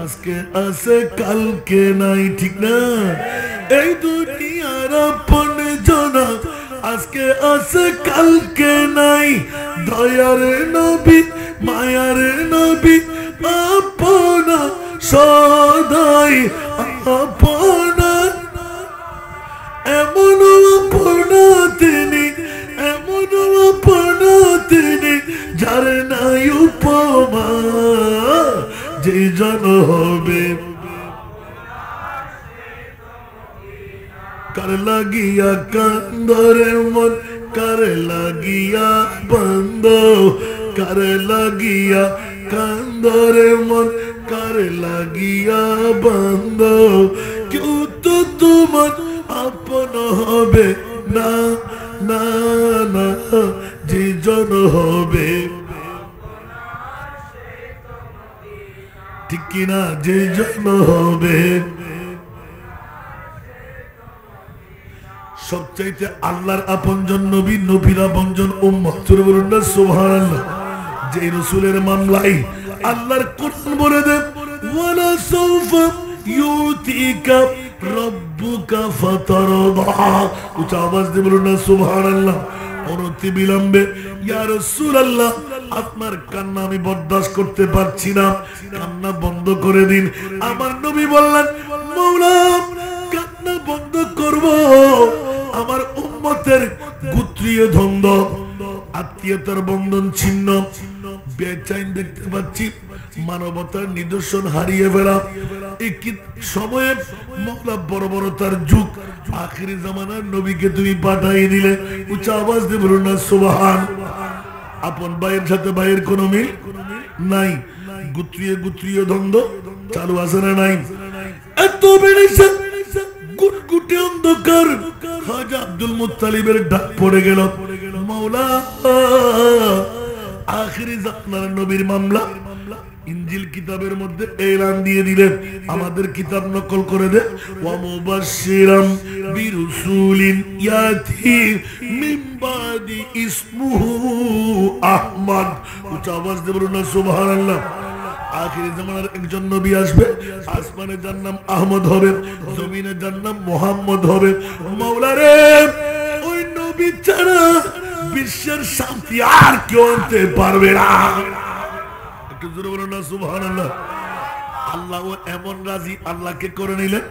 আজকে আছে কালকে নাই, ঠিক না? এই দুনিয়ার আপন জনা আজকে আছে কালকে নাই। দয়ার নবী মায়ার নবী আপনা সদাই আপনা, এমন আপনা তিনি, এমন আপনা তিনি যার নাই উপমা। যে জন হবে, কার লাগিয়া কান্দরে মন, কার লাগিয়া বান্দ, কার লাগিয়া কান্দরে মন, কার লাগিয়া বান্দ, কেউ তো তোমার আপন হবে না, না না, যে জন হবে, ঠিক কিনা? যে জন হবে। সবচাইতে আল্লাহর আপনজন নবী, নবীর আপনজন উম্মত। জোরে বলুন না সুবহানাল্লাহ। যে রাসূলের মামলায় আল্লাহর কোরআন বলে দেন, ওয়ালা সাউফা ইউতিকা রাব্বুকা ফাতারদা। উচ্চ আওয়াজ দিয়ে বলুন না সুবহানাল্লাহ। অনতি বিলম্বে, ইয়া রাসূলুল্লাহ, আপনার কান্না আমি বরদাস্ত করতে পারছি না, কান্না বন্ধ করে দিন। আমার নবী বললেন, মাওলা কান্না বন্ধ করব, আমার উম্মতের গোত্রীয় দ্বন্দ্ব, আত্মীয়তার বন্ধন ছিন্ন, বেচাইন দেখতে পাচ্ছি, মানবতার নিদর্শন হারিয়ে ফেলা। একই সময়ে মওলা বর্বরতার যুগ, আখিরি জামানার নবীকে তুমি পাঠিয়ে দিলে। উচ্চ আওয়াজ দিয়ে বলুন না সুবহান। আপন ভাইয়ের সাথে ভাইয়ের কোনো মিল নাই, গোত্রীয় গোত্রীয় দ্বন্দ্ব চালু আছে না নাই? এত বেড়েছে গুটগুটে অন্ধকার। খাজা আব্দুল মুত্তালিবের ডাক পড়ে গেল, মাওলা আখিরি জামানার নবীর মামলা ইনজিল কিতাবের মধ্যে এলান দিয়ে দিলেন আমাদের কিতাব নকল করে দে ওয়া মুবাশশিরাম বিরুসুলিন ইয়াতি মিন বাদি ইসমুহু আহমদ। উচ্চ আওয়াজ দিয়ে বলুন না সুবহানাল্লাহ। আখিরি জামানার একজন নবী আসবে, আসমানে যার নাম আহমদ হবে, জমিনে যার নাম মুহাম্মদ হবে। মাওলা রে ওই নবী ছাড়া বিশ্বের শান্তি আর কেউ আনতে পারবে না। একটু জোরে বলুন না সুবহানাল্লাহ। আল্লাহ এমন রাজি, আল্লাহকে করে নিলেন,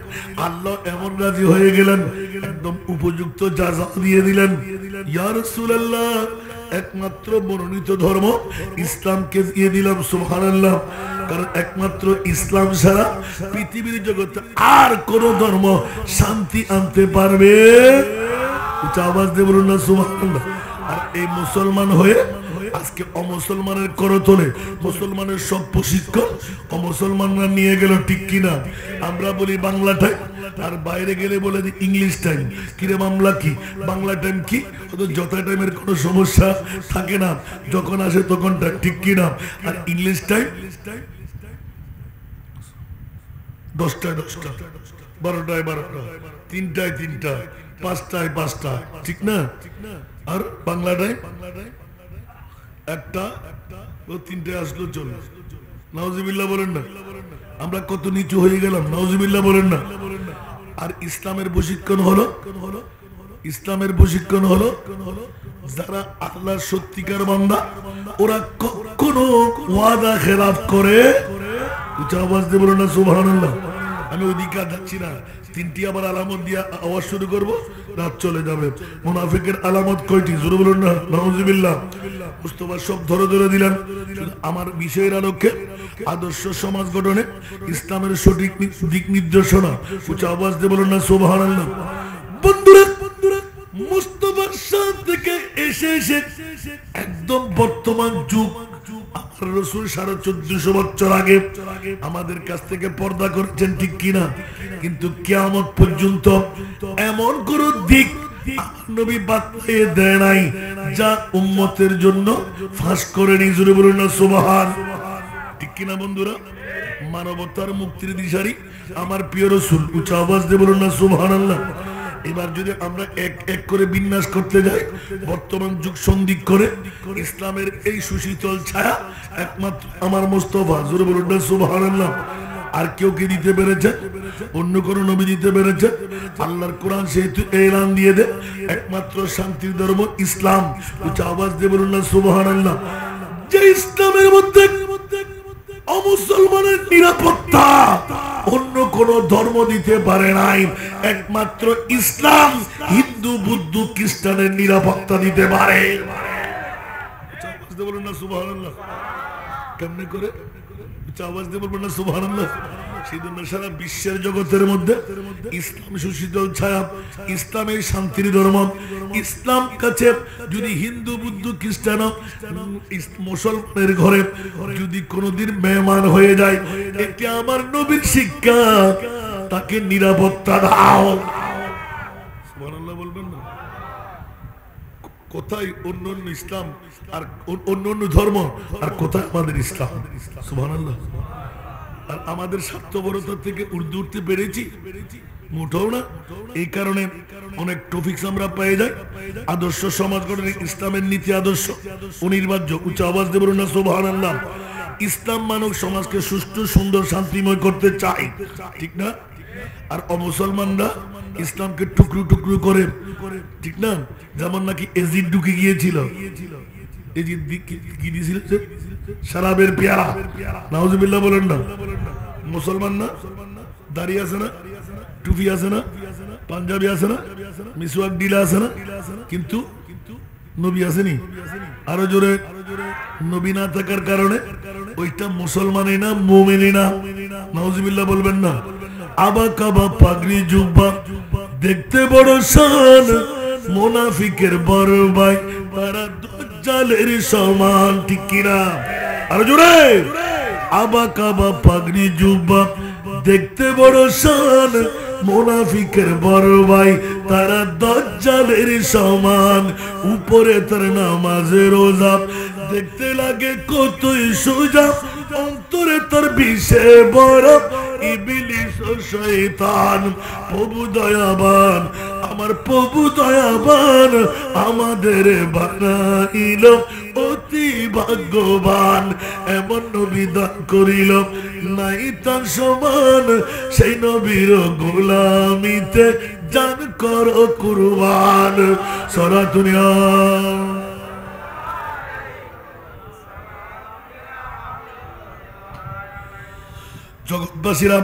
আল্লাহ এমন রাজি হয়ে গেলেন, একদম উপযুক্ত জাযা দিয়ে দিলেন। ইয়া রাসূলুল্লাহ, একমাত্র মনোনীত ধর্ম ইসলামকে দিয়ে দিলাম সুবহানাল্লাহ। কারণ একমাত্র ইসলাম ছাড়া পৃথিবীর জগতে আর কোন ধর্ম শান্তি আনতে পারবে। উচ্চ আওয়াজ দিয়ে বলুন না সুবহানাল্লাহ। আর এই মুসলমান হয়ে আজকে অমুসলমানের করতলে মুসলমানের সব প্রশিক্ষণ অমুসলমানরা নিয়ে গেল, ঠিক কিনা? আমরা বলি বাংলা টাইম, আর বাইরে গেলে বলে ইংলিশ টাইম। কিরে মামলা কি বাংলা টাইম কি? যথা টাইমের কোনো সমস্যা থাকে না, যখন আসে তখনটা, ঠিক কিনা? আর ইংলিশ টাইম 10টায় 10টা, 12টায় 12টা, 3টায় 3টা, 5টায় 5টা, ঠিক না? আর বাংলা টাইম 1টা 3টায় আসলো চলে। নাউজুবিল্লাহ বলেন না। আমরা কত নিচু হয়ে গেলাম, নাউজুবিল্লাহ বলেন না। আর ইসলামের প্রশিক্ষণ হলো, ইসলামের প্রশিক্ষণ হলো যারা আল্লাহর সত্যিকার বান্দা, ওরা কখনো ওয়াদা খেলাফ করে। উচ্চ আওয়াজ দিয়ে বলুন না সুবহানাল্লাহ। আমি ওইদিকে যাচ্ছি না, 3টি আবার আলামত দিয়ে আওয়াজ শুরু করব, রাত চলে যাবে। মুনাফিকের আলামত কয়টি? জোরে বলুন না নাউজুবিল্লাহ। মুস্তাফা সব ধরে ধরে দিলেন। আমার বিষয়ের আলোকে আদর্শ সমাজ গঠনে ইসলামের সঠিক দিক নির্দেশনা। উচ্চ আওয়াজ দিয়ে বলুন না সুবহানাল্লাহ। বন্ধুরা, মুস্তাফার সাথ থেকে এসে এসে একদম বর্তমান যুগ, আমার রাসূল 1450 বছর আগে আমাদের কাছ থেকে পর্দা করেছেন, ঠিক কিনা? কিন্তু কিয়ামত পর্যন্ত এমন কোন দিক নবী বাতলিয়ে দেয় নাই যা উম্মতের জন্য ফাঁস করে নি। জোরে বলুন না সুবহান, ঠিক কিনা বন্ধুরা? মানবতার মুক্তির দিশারি আমার প্রিয় রাসূল। উচ্চ আওয়াজ দিয়ে বলুন না সুবহানাল্লাহ। এবার যদি আমরা এক এক করে বিন্যাস করতে যাই, বর্তমান যুগ সন্দিক করে ইসলামের এই সুশীতল ছায়া একমাত্র আমার মুস্তাফা। জোরে বলুন না সুবহানাল্লাহ। আর কেউ কি দিতে পেরেছে? অন্য কোন নবী দিতে পেরেছে? আল্লাহর কোরআন সেহেতু এলান দিয়ে দে একমাত্র শান্তির ধর্ম ইসলাম। উচ্চ আওয়াজ দিয়ে বলুন না সুবহানাল্লাহ। যে ইসলামের মধ্যে অমুসলমানের নিরাপত্তা অন্য কোন ধর্ম দিতে পারে নাই, একমাত্র ইসলাম হিন্দু বুদ্ধ খ্রিস্টানের নিরাপত্তা দিতে পারে। বলুন না সুবহানাল্লাহ। কেমনে করে? আওয়াজ দিয়ে বলবেন না সুবহানাল্লাহ। সেই জন্য সারা বিশ্বের জগতের মধ্যে ইসলাম সুশীতল ছায়া, ইসলামের শান্তির ধর্ম। ইসলাম কাছে যদি হিন্দু বুদ্ধ খ্রিস্টান মুসলমানের ঘরে যদি কোনদিন মেহমান হয়ে যায়, এটা আমার নবীর শিক্ষা, তাকে নিরাপত্তা দাও। সুবহানাল্লাহ বলবেন না? কোথায় অন্য অন্য ইসলাম আর অন্য অন্য ধর্ম, আর কোথায় আমাদের ইসলাম? সুবহানাল্লাহ। আর আমাদের স্বার্থপরতা থেকে উর্ধে উঠতে পেরেছি? মোটেও না। এই কারণে অনেক টপিকস আমরা পেয়ে যাই। আদর্শ সমাজ গঠনে ইসলামের নীতি আদর্শ অনির্বাহ্য। উচ্চ আওয়াজ দিয়ে বলুন না সুবহানাল্লাহ। ইসলাম মানব সমাজকে সুষ্ঠু, সুন্দর, শান্তিময় করতে চায়, ঠিক না? আর অমুসলমানরা ইসলামকে টুকরো টুকরো করে, ঠিক না? যেমন নাকি এজিদ ঢুকে গিয়েছিল। এজিদ কি দিয়েছিল? শরাবের পেয়ালা। নাউজুবিল্লাহ বলেন না। মুসলমান না, দাড়ি আছে না, টুপি আছে না, পাঞ্জাবি আছে না, মিসওয়াক ডিলা আছে না, কিন্তু নবী আসেনি। আরো জোরে, নবী না থাকার কারণে ওইটা মুসলমানই না, মুমিনই না। নাউজুবিল্লাহ বলবেন না। আবা কাবা পাগড়ি জুব্বা দেখতে বড় শান, মুনাফিকের বড় ভাই তারা দাজ্জালের সমান, ঠিক কিনা? আরো জোরে। আবা কাবা পাগড়ি জুব্বা দেখতে বড় শান, মুনাফিকের বড় ভাই তারা দাজ্জালের সমান উপরে তার নামাজের রোজা দেখতে লাগে কতই সোজা অন্তরে তার বিষে বড় ইবলিস ও শয়তান প্রভু দয়াবান আমার প্রভু দয়াবান আমাদের বানাইল অতি ভাগ্যবান এমন নবী দান করিল নাই তার সমান সেই নবীর গোলামিতে জান কর কুরবান সারা দুনিয়া জগৎবাসীরা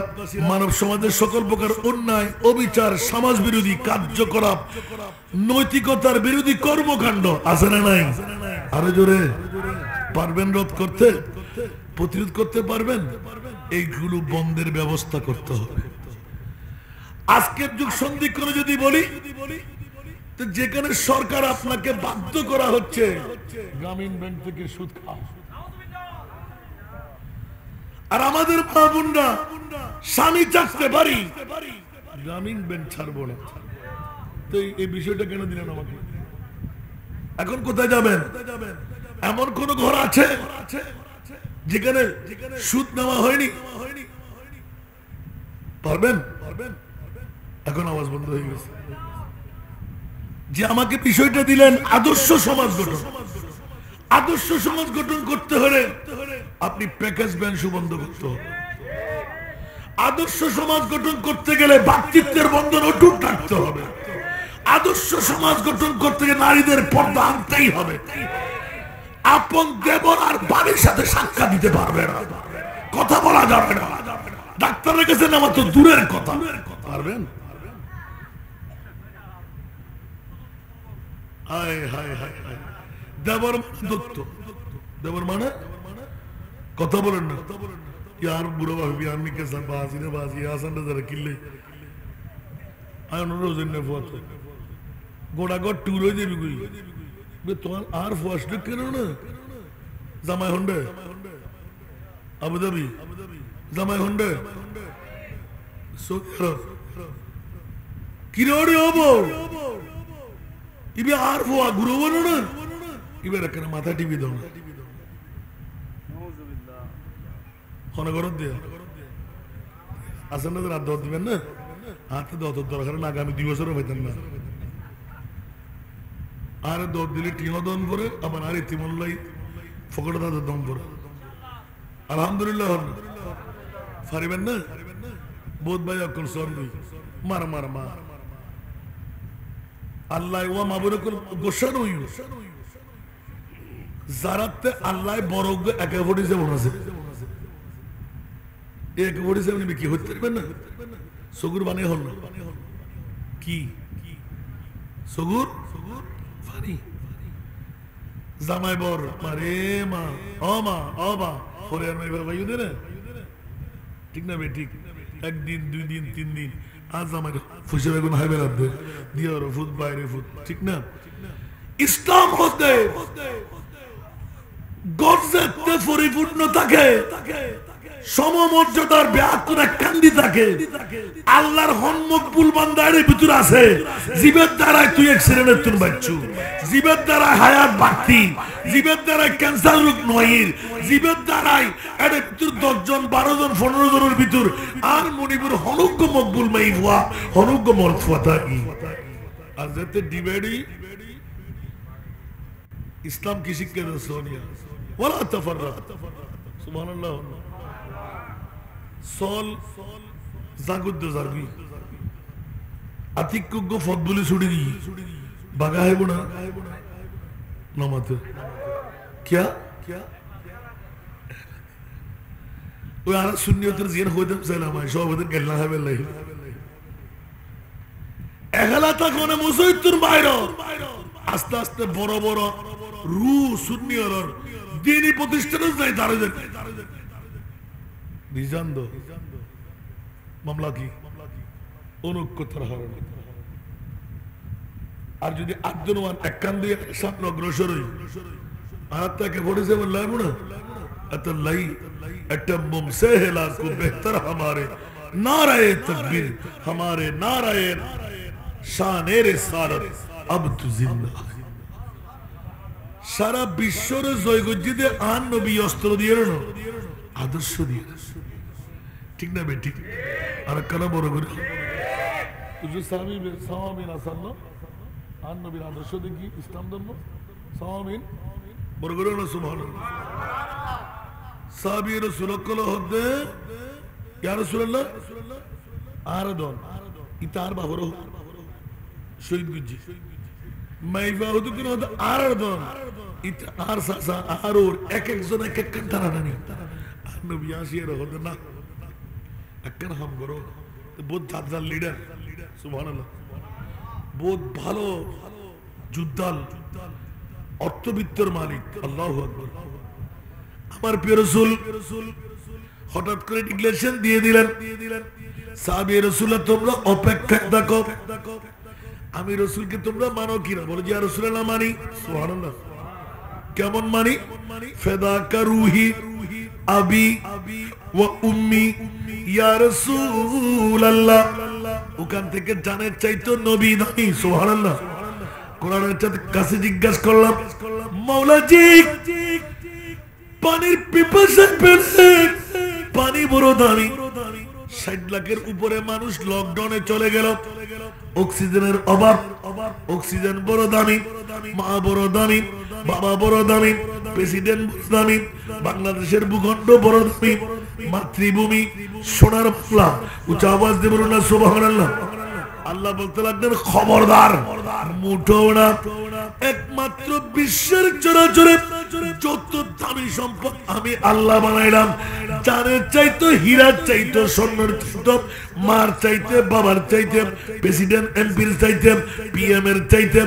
মানব সমাজের সকল প্রকার অন্যায় অবিচার সমাজ বিরোধী কার্যকলাপ নৈতিকতার বিরোধী কর্মকাণ্ড আছে না নাই আরো জোরে পারবেন রোধ করতে প্রতিরোধ করতে পারবেন এইগুলো বন্ধের ব্যবস্থা করতে হবে আজকের যুগ সন্ধিক্ষণে যদি বলি তো যেখানে সরকার আপনাকে বাধ্য করা হচ্ছে গ্রামীণ ব্যাংক থেকে সুদ খাও আর আমাদের মা বোনরা স্বামী চাকতে পারি গ্রামীণ ব্যাংক ছাড়বো না তো এই বিষয়টা কেন দিলেন আমাকে এখন কোথায় যাবেন এমন কোন ঘর আছে যেখানে সুদ নেওয়া হয়নি পারবেন এখন আওয়াজ বন্ধ হয়ে গেছে যে আমাকে বিষয়টা দিলেন আদর্শ সমাজ গঠন আদর্শ সমাজ গঠন করতে হলে আপনি প্যাকেজ ব্যাংক বন্ধ করতে হবে আদর্শ সমাজ গঠন করতে গেলে ভ্রাতৃত্বের বন্ধন অটুট রাখতে হবে আদর্শ সমাজ গঠন করতে গেলে নারীদের পর্দা আনতেই হবে আপন দেবর আর বাড়ির সাথে সাক্ষাৎ দিতে পারবে না কথা বলা যাবে না ডাক্তারের কাছে নেওয়া তো দূরের কথা পারবেন হায় হায় হায় হায় দেবর দত্ত দেবর মানে কথা বলেন না यार बुरा भाभी आदमी के साथ बाजी ने बाजी आसान नजर किले आय न रोज ने फोट गोड़ा गो टूर हो जेबी कोई बे তোমার আর ফার্স্ট কেন না জামাই হন্ডে আবু ধাবি জামাই হন্ডে সৌদি আরব কিরোড়ে হবো ইবে আর ফোয়া গুরু বনো না ইবে রাখনা মাথা টিভি দাও না হনগরত দিয়া আসেন না রাত দত দিবেন না হাতে দত দরকার না আগামী 2 বছরও পাইতেন না আর দত দিলে টিনো দন করে আবার আর ইতিমল্লাই ফকড় দাদা দম করে আলহামদুলিল্লাহ ফারিবেন না বহুত ভাই অকল সরবি মার মার মার আল্লাহ ওয়া মাবরুকুল গোশান হইও জারাতে আল্লাহ বরগ একা ফটিছে বনাছে এক বড়ি সামনে কি হতে পারবেন না সগুর বানে হল না কি সগুর ফানি জামাই বর মারে মা ও মা পরে আর মাই ভাই দেন ঠিক না বেটি একদিন 2 দিন 3 দিন আজ জামাই ফুসে বেগুন হাইবে রাত দিয়ে আর ফুট বাইরে ফুট ঠিক না ইসলাম হতে গর্জতে পরিপূর্ণ থাকে সমমর্যাদার ব্যাকুরা কান্দি থাকে আল্লাহর হনমকবুল বান্দার ভিতর আছে জীবের দ্বারা তুই অ্যাক্সিডেন্টে তুই বাঁচছু জীবের দ্বারা হায়াত বাড়তি জীবের দ্বারা ক্যান্সার রোগ নহির জীবের দ্বারাই এর ভিতর 10 জন 12 জন 15 জনের ভিতর আর মনিপুর হনজ্ঞ মকবুল মাইফা হনজ্ঞ মরফা থাকি আর যেতে ডিবেডি ইসলাম কি শিক্ষা দেয় সোনিয়া ওয়ালা তাফাররা সুবহানাল্লাহ সল জাগুদ্দ জারবি আতিক্য ফদবুলি ছুড়ি দি বাগা है बुना नमत क्या वो यार सुन्नियतर जिन होदम सलाम है शोबदन गल्ला है बिल्लाह এগালাতা কোনে মুসইতুর বাইরে আস্তে আস্তে বড় বড় রু সুন্নিয়র দ্বীনি প্রতিষ্ঠান যায় দাঁড়ায় বিজান্দ মামলা কি অনুকূতর হারণ আর যদি আদনওয়ান একখান দিয়ে সামনে অগ্রসর হই আয়াতটাকে পড়েছে বললাম না এত লাই একটা মুমসেহলা কো বেহতর हमारे नाराए तकबीर हमारे नाराए शाने रिसालत अब तू जिंदा সারা বিশ্বর জয়গজ্জিতে আন নবী অস্ত্র দিয়ে না আদর্শ দিয়ে ঠিক না বেটি আর কানা বড় করে তুই সাহাবী সাহাবী না সাল্লাল্লাহু আন নবীর আদর্শ দেখি ইসলাম ধর্ম সাহাবী বড় করে না সুবহানাল্লাহ সাহাবী রাসূল কল হদে ইয়া রাসূলুল্লাহ আর দন ইতার বাবর শহীদ গুজি মাইবা হতো কোন আর দন ইত আর সাসা আর ওর এক একজন এক এক কান্তারা নানি আর নবী আসিয়ে হতো না একখান হাম করো বহুত জাদজাল লিডার সুবহানাল্লাহ বহুত ভালো যুদ্ধাল অর্থবিত্তর মালিক আল্লাহু আকবার আমার প্রিয় রাসূল হঠাৎ করে ডিক্লারেশন দিয়ে দিলেন সাহাবী রাসূলুল্লাহ তোমরা অপেক্ষায় থাকো আমি রাসূলকে তোমরা মানো কিনা বলে যে ইয়া রাসূলুল্লাহ মানি সুবহানাল্লাহ কেমন মানি ফিদাকা রূহি আবি ওয়া উম্মি ইয়া রাসূলুল্লাহ ওখান থেকে জানের চাইতো নবী দামি সুবহানাল্লাহ কোরআনের কাছে জিজ্ঞাসা করলাম মাওলাজি পানির পিপাসা পেলে পানি বড় দামি 60 লাখের উপরে মানুষ লকডাউনে চলে গেল অক্সিজেনের অভাব অক্সিজেন বড় দামি মা বড় দামি বাবা বড় দামি প্রেসিডেন্ট দামি বাংলাদেশের ভূখণ্ড বড় দামি মাতৃভূমি সোনার বাংলা উচ্চ আওয়াজ দিয়ে বলুন না সুবহানাল্লাহ আল্লাহ বলতে লাগলেন খবরদার মুঠো না একমাত্র বিশ্বের চরাচরে যত দামি সম্পদ আমি আল্লাহ বানাইলাম জানের চাইতো হীরার চাইতো স্বর্ণের চাইতো মার চাইতে বাবার চাইতে প্রেসিডেন্ট এমপির চাইতে পিএম এর চাইতে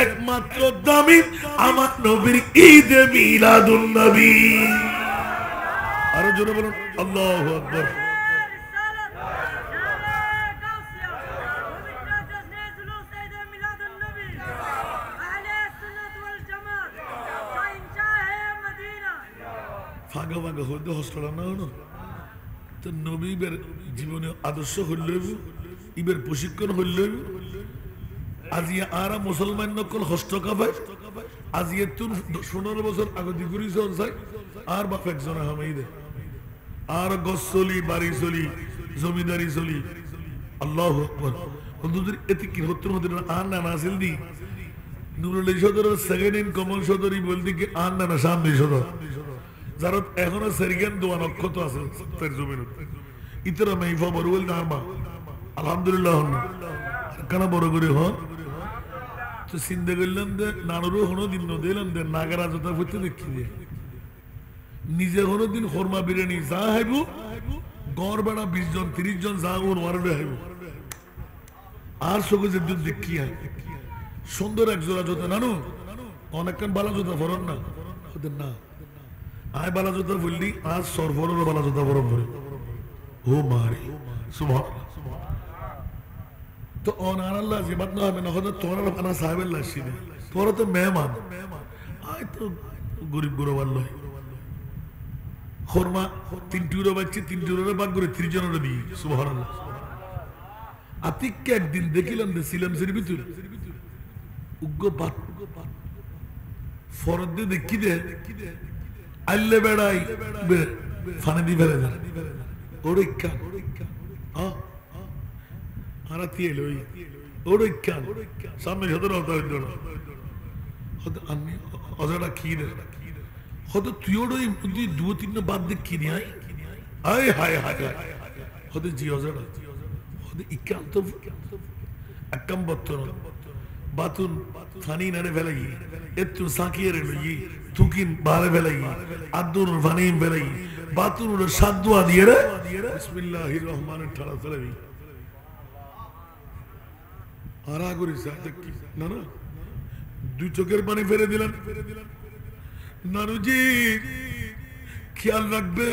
একমাত্র দামি আমার নবীর ঈদে মিলাদুন নবী আরো জোরে বলুন আল্লাহু আকবার ফাঁকা ফাঁকা হইতে হস্টলা না হলো তো নবীবের জীবনে আদর্শ হইল ইবের প্রশিক্ষণ হইল আজি আরা মুসলমান নকল হস্ত কাপায় আজি তুন 15 বছর আগে দিগুরি চাই আর বাপ একজন হামাইদে আর গছ চলি বাড়ি চলি জমিদারি চলি আল্লাহু আকবার হুজুর এতে কি হত্তর মধ্যে আর না নাসিল দি নুরুল সদর সেকেন্ড ইন কমল সদরি বলদি কি আর না সামনে সদর যারা এখনো সেরিগান দোয়া নক্ষত্র আছে সত্তর জমির ইতরা মাইফা বড়ুল নামা আলহামদুলিল্লাহ কেন বড় করে হন তো চিন্তা করলাম যে নানুরও হনো দিন দিলাম যে নাগারা জোতা ফুটতে দেখি যে নিজে হনো দিন হরমা বিরিয়ানি যা হাইব গড় বেড়া 20 জন 30 জন যা ওর মারবে হাইব আর চোখে যে দুধ দেখি হয় সুন্দর এক জোড়া জোতা নানু অনেকক্ষণ বালা জোতা ফরন না ওদের না আয় বালা জোতা বললি আজ সরফরের বালা জোতা বরফ করে ও মারি সুবহানাল্লাহ তো অনার আল্লাহ জিবাত না হবে না হয়তো তোরা বানা সাহেবের লাশি নেই তোরা তো মেহমান আয় তো গরিব গরব আল্লাহ খরমা 3 ইউরো বাচ্চি 3 ইউরো বাগ করে 30 জনের দিই সুবহানাল্লাহ আতিককে একদিন দেখিলাম যে সিলামসের ভিতর উগ্র বাত ফরদ দিয়ে দেখি দে আল্লে বেড়াই ফানে দি ফেলে দেন ওড়িকা আরাতি এলো ওড়িকা সামনে সদর হতে হইতো না হয়তো আমি অজাটা কি রে হয়তো তুই ওই মধ্যে 2-3 বাদ দেখি নি আয় হায় হায় হয়তো জি অজাটা হয়তো ইকান্ত একম বত্তর বাতুন ফানি নারে ফেলাই একটু সাকিয়ে লই তুকিন বারে ফেলাই আদুর ফানি ফেলাই বাতুন সাদুয়া দিয়ে রে বিসমিল্লাহির রহমানির ঠাড়া ফেলাই আরা করি সাথে কি না না দুই চোখের পানি ফেলে দিলেন নানুজি খেয়াল রাখবে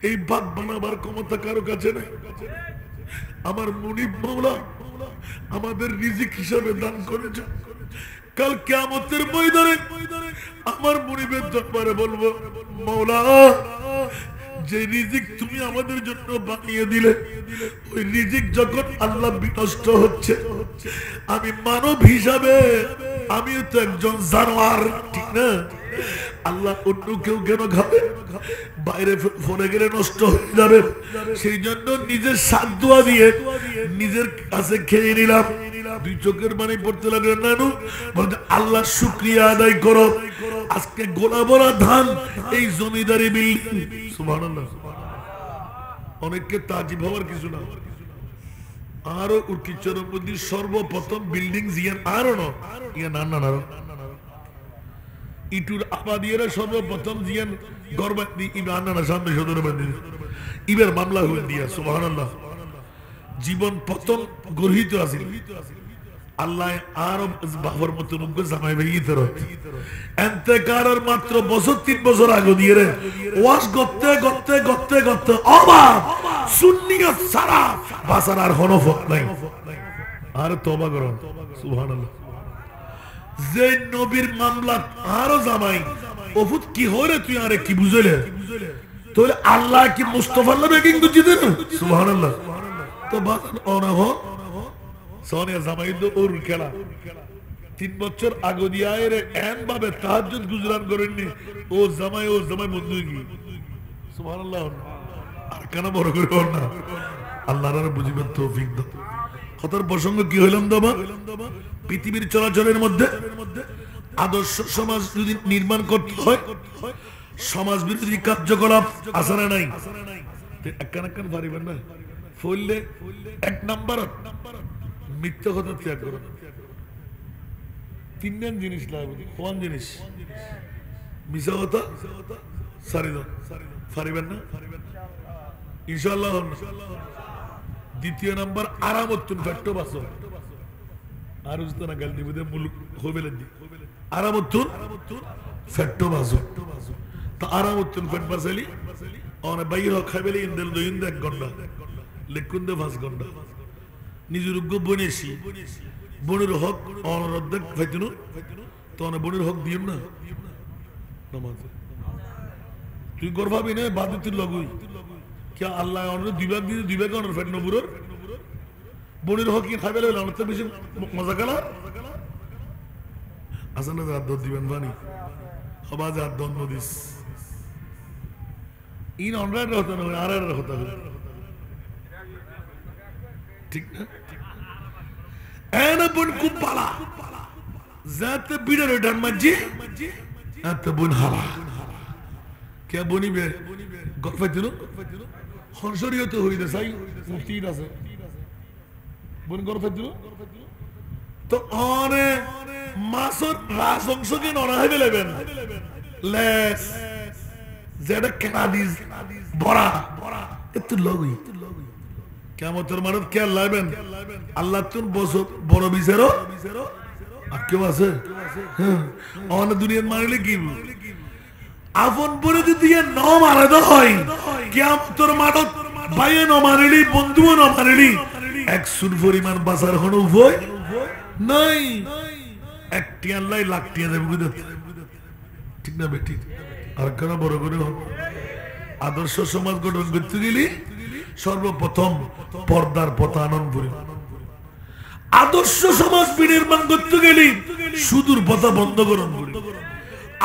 এই ভাত বানাবার ক্ষমতা কারো কাছে নাই আমার মুনিব মাওলা আমাদের রিজিক হিসাবে দান করেছে কাল কিয়ামতের ময়দানে আমার মুনিবের দরবারে বলবো মাওলা যে রিজিক তুমি আমাদের জন্য বানিয়ে দিলে ওই রিজিক যখন আল্লাহ বিনষ্ট হচ্ছে আমি মানব হিসাবে আমিও তো একজন জানোয়ার ঠিক না আল্লাহ অন্য কেউ কেন খাবে বাইরে ফোনে গেলে নষ্ট হয়ে যাবে সেই জন্য নিজের সাদুয়া দিয়ে নিজের কাছে খেয়ে নিলাম দুই চোখের পানি পড়তে লাগলেন নানু বলতে আল্লাহ শুকরিয়া আদায় করো আজকে গোলা ভরা ধান এই জমিদারি বিল্ডিং সুবহানাল্লাহ অনেককে তাজিব হওয়ার কিছু না আরো উৎকিচর মধ্যে সর্বপ্রথম বিল্ডিং জিয়ান আরো না ইয়া না না না ইটুর আবাদিয়েরা সর্বপ্রথম জিয়ান গর্বাদি ইমান না সামনে সদর বান্দি ইবের মামলা হয়ে দিয়া সুবহানাল্লাহ জীবন প্রথম গর্হিত আছে আল্লাহ আর বাবার মতো নব্য জামাই ভাই ইতর এন্তেকারের মাত্র বছর 3 বছর আগে দিয়ে রে ওয়াজ করতে করতে করতে করতে অবাক সুন্নিয়ত সারা বাসার আর হনফত নাই আর তওবা করো সুবহানাল্লাহ যে নবীর মামলা আরো জামাই ওফুত কি হরে তুই আরে কি বুঝলে তোর আল্লাহ কি মুস্তাফা নবী কিন্তু জিতে না সুবহানাল্লাহ তো বাসান অনহ সোনিয়া জামাই তো ওর খেলা 3 বছর আগে দিয়া রে এম ভাবে তাহাজ্জুদ গুজরান করেননি ও জামাই বন্ধু কি সুবহানাল্লাহ আর কেন বড় করে না আল্লাহর বুঝিবেন তৌফিক দাও কথার প্রসঙ্গ কি হইলাম দাবা পৃথিবীর চলাচলের মধ্যে আদর্শ সমাজ যদি নির্মাণ করতে হয় সমাজ বিরোধী কার্যকলাপ আছে না নাই একখান পারিবেন না ফললে 1 নাম্বার মিথ্যা কথা ত্যাগ করো 3 জিনিস লাগবে কোন জিনিস মিছা কথা সারিদান পারিবেন না ইনশাআল্লাহ দ্বিতীয় নাম্বার আরামতুন ফেট্টো বাসো আর উস্তানা গলতি বুদে মুলক হোবেলদি আরামতুন ফেট্টো বাসো তো আরামতুন ফেট বাসলি অন বাইর খাবেলি ইনদেল দইন 1 ঘন্টা লেকুন্দে 5 ঘন্টা নিজের উগ্র বনেছি বনের হক অনরদ্দক ফাইতুনু তো অন বনের হক দিও না নামাজ তুই গর্ভাবি না বাদতুল লগই क्या अल्लाह অনর দুই ভাগ অনর ফেট নবুরর বনের হক কি খাবেলে অনর তো বেশি মজা গলা আসলে রাত দিবেন বানি হবা যা দন নদিস ইন অনরার হতো না আর হতো ঠিক না এনা বন কুপালা জাত বিড়ার ডান মাঝি আত বন হালা কে বনিবে গফা দিল হনশরিয়ত হইদে চাই মুক্তির আছে বন গফা দিল তো অনে মাসর রাস অংশকে নরা হইবে লেবেন লেস যেটা কেনাদিস বড়া এত লগই কিয়ামতের মানত কে লাইবেন আল্লাহ তুন বড় বিচারো আর কেউ আছে অন দুনিয়ার মানলে কি আপন পরে যদি ন মারা তো হয় কিয়ামতের মানত ভাইয়ে ন মারিলি বন্ধুও ন মারিলি 100 পরিমাণ বাঁচার কোনো উপায় নাই একটি আল্লাহ লাখ টিয়া দেবে বুঝতে ঠিক না বেটি আর কেন বড় করে আদর্শ সমাজ গঠন করতে গেলি সর্বপ্রথম পর্দার পতানন করে আদর্শ সমাজ বিনির্মাণ করতে গেলি সুদূর পথা বন্ধ করুন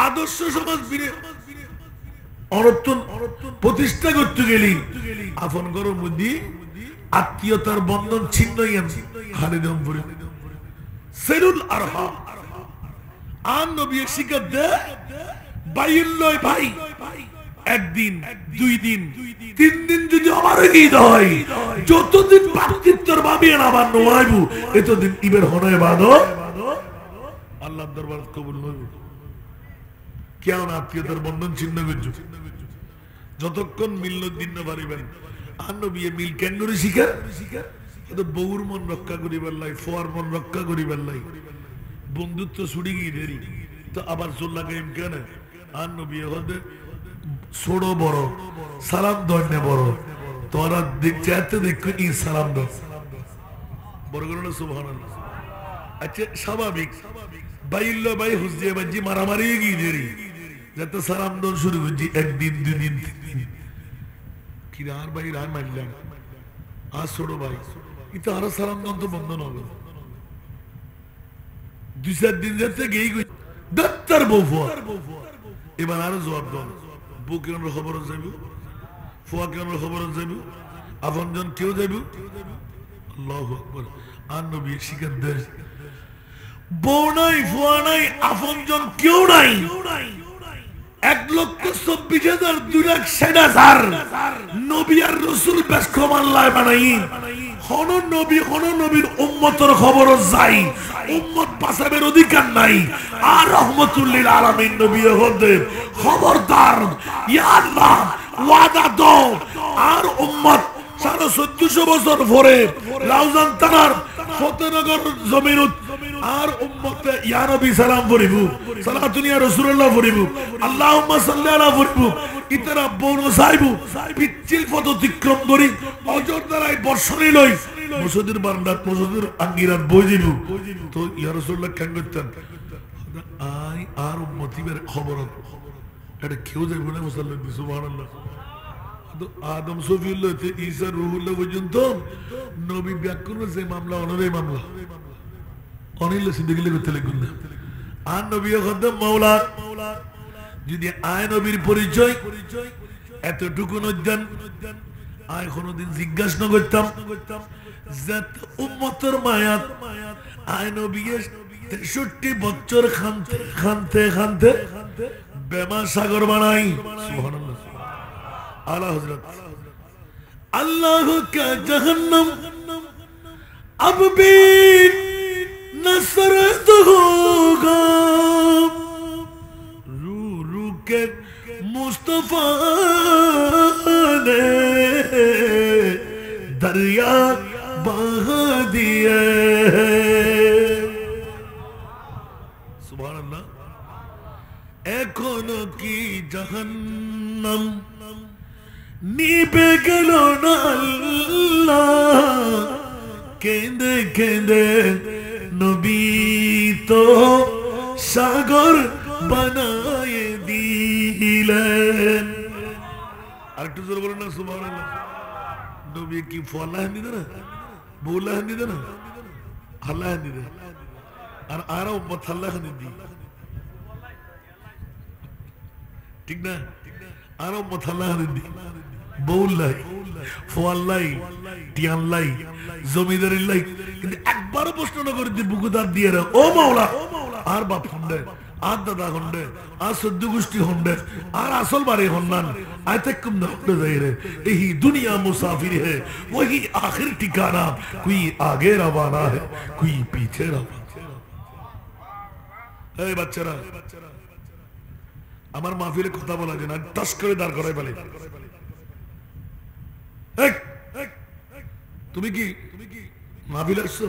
আদর্শ সমাজ অনর্থন প্রতিষ্ঠা করতে গেলি আপন ঘরের মধ্যে আত্মীয়তার বন্ধন ছিন্ন হারিদম করে সেরুল আরহা আন নবী শিক্ষা দে বাইল্লয় ভাই একদিন 2 দিন 3 দিন যদি আমার ঈদ হয় যতদিন পার্থিত্যর ভাবিয়ে না আবার নোয়াইবু এতদিন ইবের হনয় বাদো আল্লাহর দরবার কবুল হইব কেন আত্মীয়তার বন্ধন ছিন্ন করছো যতক্ষণ মিলল দিন না পারিবেন আর নবী মিল কেন করে শিখার তো বউর মন রক্ষা করিবার লাই ফোয়ার মন রক্ষা করিবার লাই বন্ধুত্ব ছুটি গিয়ে দেরি তো আবার চল লাগে কেন আর নবী হতে ছোট বড় সালাম দন্ডে বড় তোরা চাইতে দেখো ই সালাম দাও বড় করে সুবহানাল্লাহ আচ্ছা স্বাভাবিক বাইল্য ভাই হুজে বাজি মারামারি গিয়ে দেরি যাতে সালাম দন শুরু করছি 1 দিন 2 দিন 3 দিন কিরার ভাই রায় মারলাম আর ছোট ভাই কিন্তু আরো সালাম তো বন্ধ হবে 2-4 দিন যাতে গেই ডাক্তার বউ এবার আরো জবাব দাও বউ কেন খবর যাইব ফুয়া কেন খবর যাইব আপনজন কেউ যাইব আল্লাহু আকবার আর নবী শিকার দেয় বউ নাই ফুয়া নাই আপনজন কেউ নাই 1,24,260,000 নবী আর রাসূল ব্যস্ত আল্লাহ বানাই কোন নবী কোন নবীর উম্মতের খবর যাই উম্মত বাঁচাবের অধিকার নাই আর রহমতুল লিল আলামিন নবী হতে খবরদার ইয়া আল্লাহ ওয়াদা দাও আর উম্মত 1450 বছর পরে লাউজান থানার ফতেনগর জমিনত আর উম্মতে ইয়া নবী সালাম পড়িব সালাতুন ইয়া রাসূলুল্লাহ পড়িব আল্লাহুম্মা সাল্লি আলা পড়িব ইতরা বনো সাইব পিচ্ছিল পথ অতিক্রম করি অজর দ্বারাই বর্ষণে লই মসজিদের বারান্দাত মসজিদের আঙ্গিরাত বই দিব তো ইয়া রাসূলুল্লাহ কেন করতেন আই আর উম্মতিদের খবর এটা কেউ যাইব না মুসল্লি সুবহানাল্লাহ আদম সফিউল্লাহ তে ঈসা রূহুল্লাহ পর্যন্ত নবী ব্যাকুল যে মামলা অনরে মামলা অনিল সিদ্দিকলে করতে লাগুন না আর নবী খদ্দাম মাওলা যদি আয় নবীর পরিচয় এতটুকু নজ্জান আয় কোনদিন জিজ্ঞাসা না করতাম জাত উম্মতের মায়াত আয় নবী 63 বছর খানতে খানতে খানতে বেমা সাগর বানাই সুবহানাল্লাহ आला हजरत अल्लाह का जहन्नम अब भी नसरत होगा रू रू के मुस्तफा ने दरिया बहा दिए सुभान अल्लाह एकोनो की जहन्नम নিবে গেল না আল্লাহ কেঁদে কেঁদে নবী তো সাগর বানায়ে দিলেন আরেকটু জোরে বলেন না সুবহানাল্লাহ নবী কি ফলা দিতে না বউলা দিতে না আল্লাহ দিতে আর আরো উম্মত আল্লাহ দি ঠিক না আরো উম্মত আল্লাহ দি বউলাই ফোয়াল্লাই টিয়ানলাই জমিদারিল্লাই কিন্তু একবারও প্রশ্ন না করে বুকুদার দিয়ে রে ও মাওলা আর বাপ হন্ডে আর দাদা হন্ডে আর সদ্য গোষ্ঠী হন্ডে আর আসল বাড়ি হন্নান আয়তেকুম না হন্ডে যাই রে এই দুনিয়া মুসাফির है वही आखिर ठिकाना कोई आगे रवाना है कोई पीछे रवाना এই বাচ্চারা আমার মাহফিলে কথা বলা যায় না টাস করে দাঁড় করাই বলে তুমি কি মাহফিলে আসছো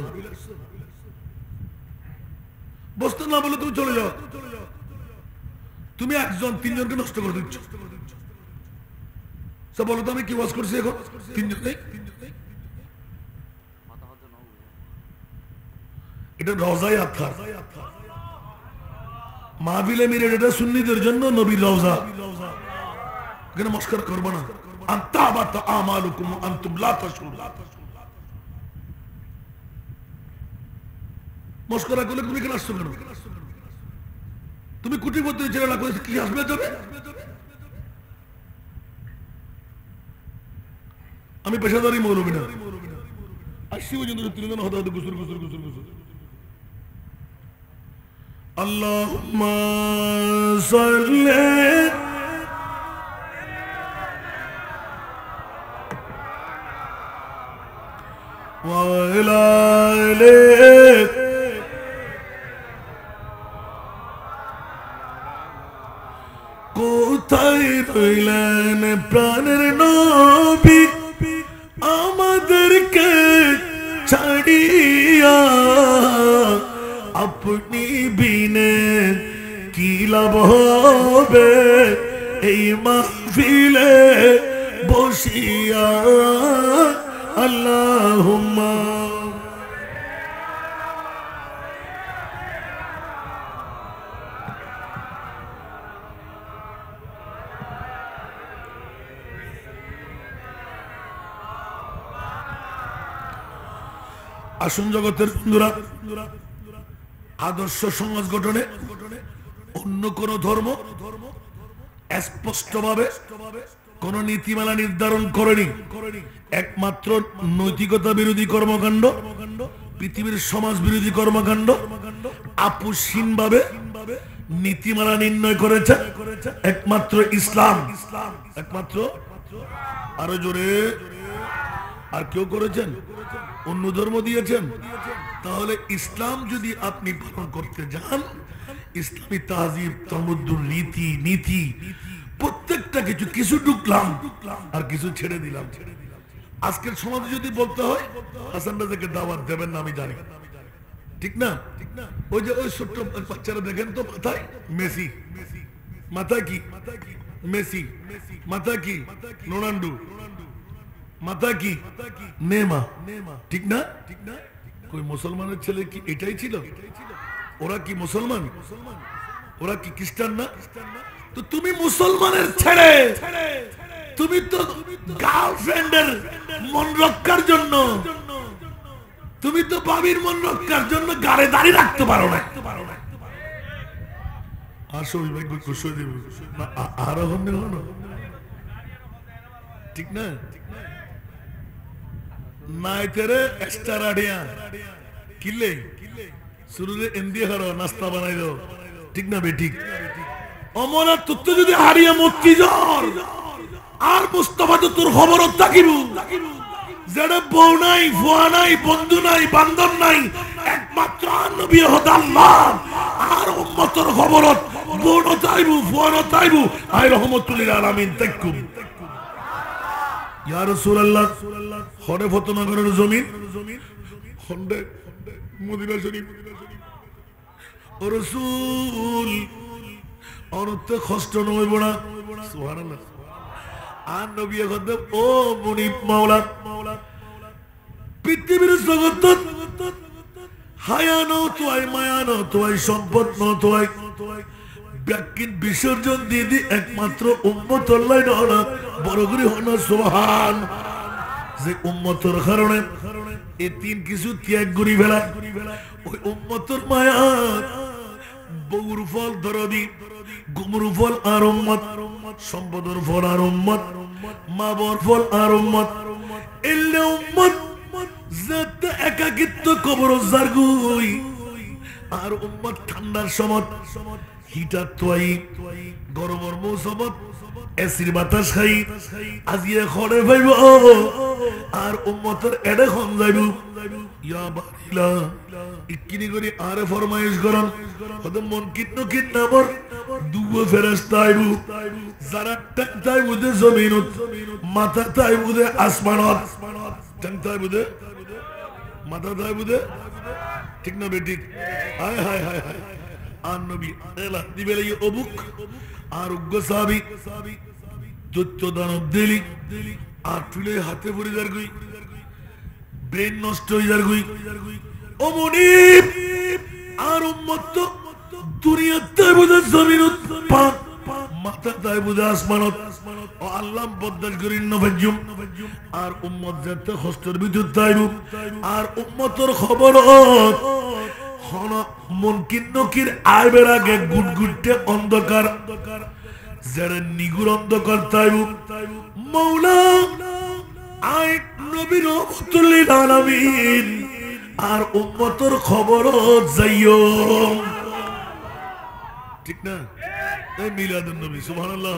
বসতে না বলে তুমি চলে যাও তুমি একজন তিনজনকে নষ্ট করে দিচ্ছ সব বলো তো আমি কি ওয়াজ করছি এখন তিনজনে এটা রওজায়ে আতহার মাহফিলে মেরে এটা সুন্নিদের জন্য নবীর রওজা এখানে মস্করা করব না আনতাবাত আমালুকুম আনতুম লা তাশউরুন মস্করা করলে তুমি কেন আসছো কেন তুমি কোটিপতি ছেলে না করে কি আসবে যাবে আমি পেশাদারি মৌলবী না আসছি পর্যন্ত তিনজন হতে হতে গুসুর গুসুর গুসুর গুসুর আল্লাহুম্মা সাল্লি ওয়া আলা আলিহি কোথায় রইলেন প্রাণের নবী আমাদেরকে ছাড়িয়া আপনি বিনে কি লাভ হবে এই মাহফিলে বসিয়া আল্লাহুম্মা আসুন জগতের বন্ধুরা, আদর্শ সমাজ গঠনে অন্য কোন ধর্ম স্পষ্টভাবে কোন নীতিমালা নির্ধারণ করেনি। একমাত্র নৈতিকতা বিরোধী কর্মকাণ্ড, পৃথিবীর সমাজ বিরোধী কর্মকাণ্ড আপোষহীনভাবে নীতিমালা নির্ণয় করেছে একমাত্র ইসলাম। একমাত্র, আরো জোরে, আর কেউ করেছেন? অন্য ধর্ম দিয়েছেন? তাহলে ইসলাম যদি আপনি পালন করতে যান, ইসলামী তাহজিব, তামাদ্দুন, রীতি নীতি প্রত্যেকটা কিছু, কিছু ঢুকলাম আর কিছু ছেড়ে দিলাম। আজকের সমাজে যদি বলতে হয় হাসান রাজাকে দাওয়াত দেবেন না, আমি জানি, ঠিক না? ওই যে ওই ছোট্ট বাচ্চারা দেখেন তো, মাথায় মেসি, মাথায় কি মেসি, মাথা কি রোনাল্ডো, মাথা কি নেমা, ঠিক না? কই মুসলমানের ছেলে কি এটাই ছিল? ওরা কি মুসলমান? ওরা কি খ্রিস্টান না? তো তুমি মুসলমানের ছেড়ে তুমি তো গার্লফ্রেন্ডের মন রক্ষার জন্য, তুমি তো বাবির মন রক্ষার জন্য গাড়ে দাঁড়িয়ে রাখতে পারো না। ঠিক না? নাই তেরে এক্সট্রা রাডিয়া কিলে শুরুতে এন্দি হারো নাস্তা বানাই দাও, ঠিক না বে? ঠিক। অমরা তত্ত্ব যদি হারিয়ে মরতি জ্বর আর মুস্তাফা তো তোর খবরত থাকিব, যেটা বউ নাই, ফুয়া নাই, বন্ধু নাই, বান্ধব নাই, একমাত্র নবী হদ আল্লাহ আর উম্মতের খবরত বউ নতাইবু, ফুয়া নতাইবু, আই রহমতুল লিল আলামিন তাকুম। ইয়া রাসূলুল্লাহ, হরে ফতনগরের জমিন, খন্ডে মদিনা শরীফ, ও রাসূল অনতে কষ্ট নইব না, সুবহানাল্লাহ। আর নবী কদম ও মুনিব মাওলা, পৃথিবীর জগত হায়া নয়, মায়া নয়, সম্পদ নয়, ব্যাকিন বিসর্জন দিয়ে দি একমাত্র উম্মত আল্লাহ না, বড় করে হন সুবহান। যে উম্মতের কারণে এই তিন কিছু ত্যাগ করি ফেলা, ওই উম্মতের মায়া, বউর ফল দরদি, গুমর ফল আর উম্মত, সম্পদের ফল আর উম্মত, মা বর ফল আর উম্মত, এলে উম্মত যাতে একাকিত্ব কবর জারগুই আর উম্মত ঠান্ডার সময় হিটার তোয়াই, গরমের মৌসুমত এসির বাতাস খাই, আজিয়ে খড়ে পাইব আর উম্মতের এডে খন যাইব। ইয়া বারিলা ইকিনি করি আরে ফরমাইশ করন, হদ মন কিতনো কিতনাবর দুগো ফেরেশতা আইবু, যারা টাইম বুদে জমিনত, মাথা টাইম বুদে আসমানত, টাইম বুদে মাথা টাইম বুদে, ঠিক না বেটি? হায় হায় হায় হায়। আর নবী এলা দিবেলে অবুক আর উগ্র সাহাবী দৈত্য দানব দিলি আর তুলে হাতে পড়ে যার গুই, ব্রেন নষ্ট হয়ে যার গুই। ও মুনিব আর উম্মত দুনিয়াতে বুঝে জমিনত, পাক মাথা তাই বুঝে আসমানত, ও আল্লাহ বদদাস করিন নফাজুম আর উম্মত যাতে কষ্টের ভিতর তাইব আর উম্মতর খবর মনকিন নকির আইবের আগে গুটগুটে অন্ধকার, যারা নিগুর অন্ধকার তাইব মৌলা আই নবী রহমাতুল লিল আলামিন আর উম্মতের খবর যাইও, ঠিক না? এই মিলাদুন নবী, সুবহানাল্লাহ।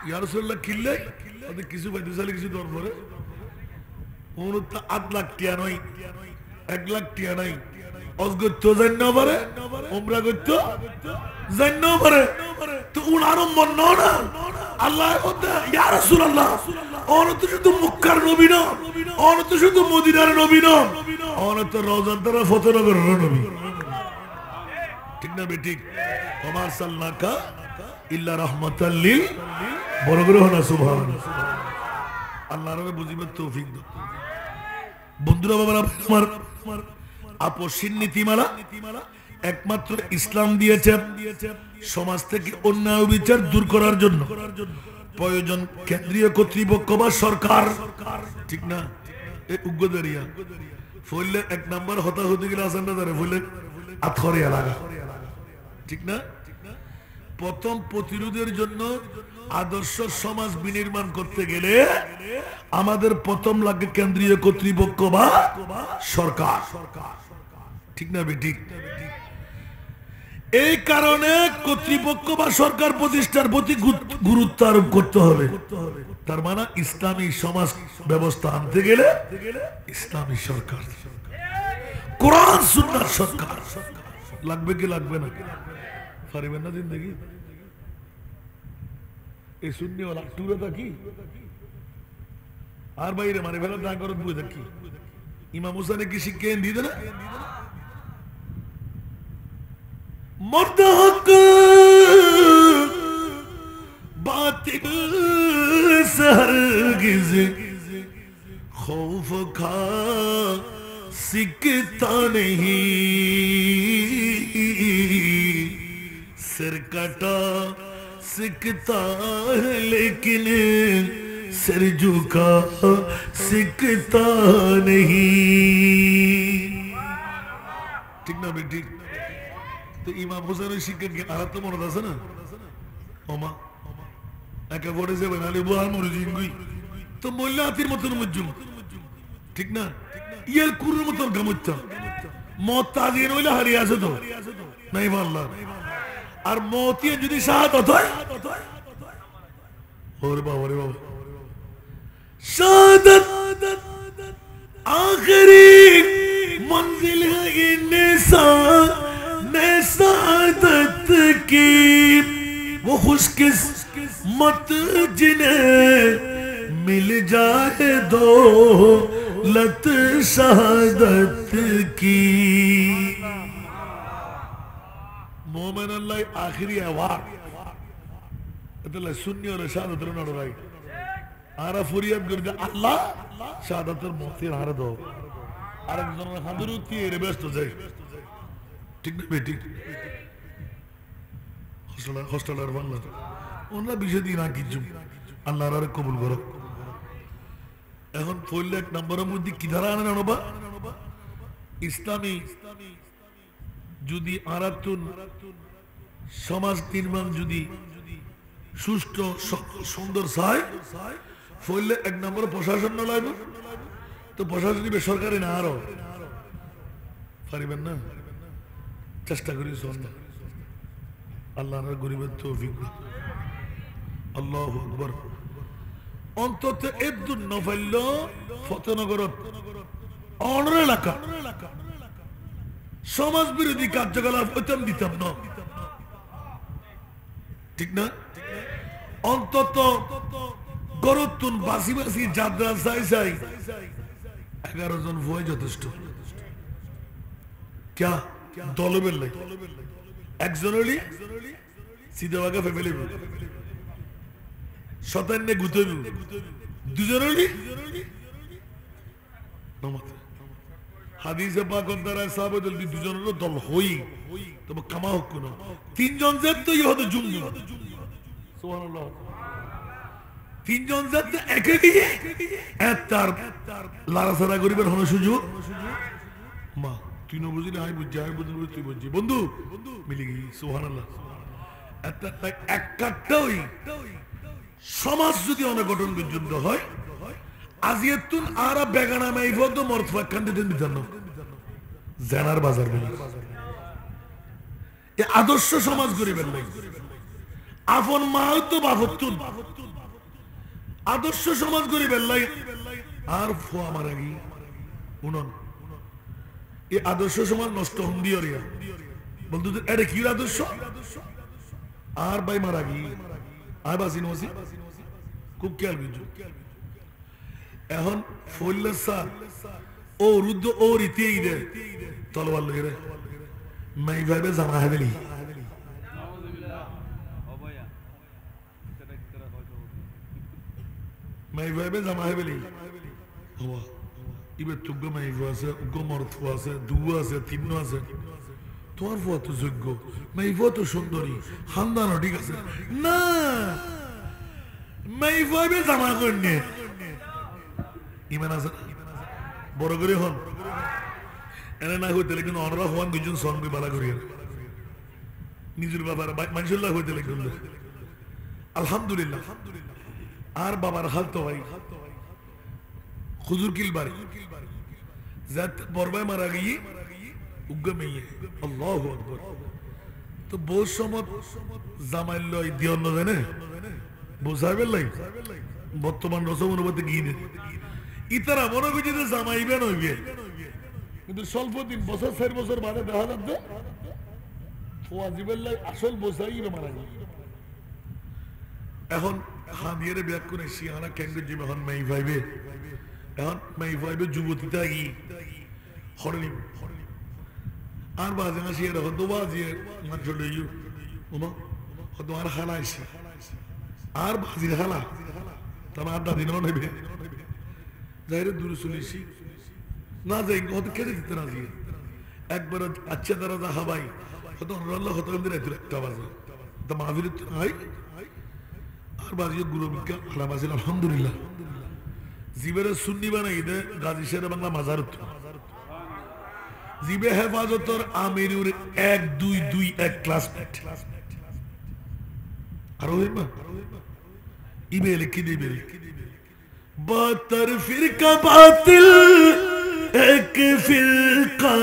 ইয়া রাসূলুল্লাহ কিল্লে ওদের কিছু বাইতে চালে কিছু দর পরে ওনতা 8 লাখ টিয়া নয়, 1 লাখ টিয়া নাই, অজগত্য জান্ন পারে, উমরা করতে জান্ন পারে, তো উনার মন না আল্লাহ কথা। ইয়া রাসূলুল্লাহ অনত শুধু মক্কার নবী না, অনত শুধু মদিনার নবী না, অনত রওজার দ্বারা ফতেনগরের নবী, ঠিক না বেটি? ওমা সাল্লাকা ইল্লা রাহমাতাল লিল, বড় করে হনা সুবহানাল্লাহ। আল্লাহর বুঝিবার তৌফিক দাও। বন্ধুরা বাবারা আমার, আপোষহীন নীতিমালা একমাত্র ইসলাম দিয়েছে সমাজ থেকে অন্যায় বিচার দূর করার জন্য। প্রয়োজন কেন্দ্রীয় কর্তৃপক্ষ বা সরকার, ঠিক না? এই উগ্রদারিয়া ফলে এক নাম্বার হতাহতি গেলে আসেন না জানে ফলে আথরে এলাকা ঠিক না প্রথম প্রতিরোধের জন্য আদর্শ সমাজ বিনির্মাণ করতে গেলে আমাদের প্রথম লাগে কেন্দ্রীয় কর্তৃপক্ষ বা সরকার ঠিক না বেঠিক এই কারণে কর্তৃপক্ষ বা সরকার প্রতিষ্ঠার প্রতি গুরুত্ব আরোপ করতে হবে তার মানে ইসলামী সমাজ ব্যবস্থা আনতে গেলে ইসলামী সরকার কোরআন সুন্নাহর সরকার লাগবে কি লাগবে না পারিবেন না জিন্দেগি এই সুন্নি ওয়ালা টুরে থাকি আর বাইরে মানে ফেলার দাঁড় করত বুঝে থাকি ইমাম হুসাইন কি শিক্ষা দিয়ে না मर्द हक बातिल से हरगिज़ खौफ खा सिकता नहीं सिर कटा सिकता है लेकिन सिर झुका सिकता नहीं ठीक ना बेटी तो इमाम हुसैन शिक्षक के आरत तो मरद আছে না ওমা একা পড়ে যাবে নালে বুয়ার মরে জিঙ্গুই তো মোল্লা আতির মতন মুজুম ঠিক না ইয়ার কুরুর মতন গামুচ্চা মত তাজির হইলে হারিয়ে আছে তো নাই আল্লাহ আর মতিয়া যদি শাহাদাত হয় ওরে বাবা রে বাবা শাহাদাত आखिरी मंजिल है इंसान सादत की वो खुशकिस्मत जिन्हें मिल जाए दो लत शहादत की मोमिन अल्लाह आखिरी अवार्ड मतलब सुन्नी और शहादत रो नड़ राई आरा फरियाद करते अल्लाह शहादतर मौतेर हार दो আরেকজন হাদরুতি এর ব্যস্ত যায় ঠিক না বেটি হোস্টেলার বাংলা ওনারা বিষয় দিন আর কিছু আল্লাহর আর কবুল করো এখন পড়লে এক নম্বরের মধ্যে কি ধারা আনেন আনবা ইসলামী যদি আরাতুন সমাজ নির্মাণ যদি সুষ্ঠু সুন্দর চায় পড়লে এক নম্বরে প্রশাসন না লাগবে তো প্রশাসন বেসরকারি না আরো পারিবেন না চেষ্টা করি আল্লাহর গরিবের তৌফিক আল্লাহু আকবার অন্তত একদম নফাইল ফতেনগর অনর এলাকা সমাজ বিরোধী কার্যকলাপ হইতাম দিতাম না ঠিক না অন্তত গরতুন বাসি বাসি যাত্রা চাই চাই 11 জন ভয় যথেষ্ট क्या দলে বেললে একজনলি সিধাবাগা ফ্যামিলি শতান্নে গুতেবু দুজনলি নমতে হাদিসে পাক দ্বারা সাহাবাদের দুজনের দল হই তবে কামা হোক না তিনজন জাত তো ইহদ জুমজুম সুবহানাল্লাহ তিনজন জাত একই তার লারাসারা গরিবের হন সুযোগ মা তুই না বুঝলি আমি বুঝছি আমি বুঝলি তুই বুঝছি বন্ধু মিলে গেলি সুবহানাল্লাহ একটাই সমাজ যদি অনগঠন পর্যন্ত হয় আজিয়াতুন আরা বেগানা মাইফদ মরফা কান্দিদেন দিতাম না জানার বাজার বলি এই আদর্শ সমাজ গরিবের নাই আপন মা তো বাফতুন আদর্শ সমাজ গরিবের নাই আর ফো আমার আগি উনন এই আদর্শ সমাজ নষ্ট হন দিয়রিয়া বলতো এটা কি আদর্শ আর ভাই মারা গি আর বাসি নসি খুব খেয়াল বুঝো এখন ফল্লাসা ও রুদ্র ও রীতি ইদে তলবার লগে মাই ভাবে জামা হাবেলি মাই ভাবে জামা হাবেলি হওয়া ইবে তুগ্গ মাই আছে গোমর্থ আছে দুয়া আছে তিন্ন আছে তোমার ফুয়া তো যোগ্য মাই ফুয়া তো সুন্দরী খানদান ঠিক আছে না মাই ভাবে জামা করনে ইমান আছে বড় করে হন এনে না হইতে কিন্তু অনরা হওয়ান দুজন সঙ্গে বালা করিয়া নিজের বাবার মানুষুল্লাহ হইতে লিখুন আলহামদুলিল্লাহ আর বাবার হাল তো ভাই খুজুর কিল বাড়ি যাত বরবাই মারা গিয়ে উগ্গা মেয়ে আল্লাহু আকবার তো বহু সময় জামাইল দিয়ে অন্য জানে বোঝাইবেন লাই বর্তমান রসম অনুপাতে গিয়ে ইতারা মনে করছে যে জামাইবে নইবে কিন্তু স্বল্প দিন বছর 4 বছর বাদে দেখা যাচ্ছে ওয়াজিবের লাই আসল বোঝাই মারা গিয়ে এখন হামিয়ারে ব্যাক করে শিয়ানা কেন্দ্র জীব এখন মেই ভাইবে এখন মেই ভাইবে যুবতীটা গি হরলিম আর বাজে না শিয়ার এখন তো বাজিয়ে মানুষ লইও ওমা হয়তো আর খালা আইসি আর বাজির খালা তারা আড্ডা দিনও নেবে যাইরে দূরে চলেছি না যাই হয়তো কেটে দিতে না দিয়ে একবার আচ্ছা তারা যা হাবাই হয়তো অন্যান্য হতো একটা বাজে তা মাহফির হয় আর বাজিয়ে গুরু বিজ্ঞা খালা বাজিল আলহামদুলিল্লাহ জিবের সুন্নি বানাই দে গাজী শের বাংলা মাজার জিবে হেফাজতর আমিরুর 1-2-2-1 ক্লাসমেট আর হইবা ইবে লিখি দিবে 72 ফিরকা বাতিল এক ফিরকা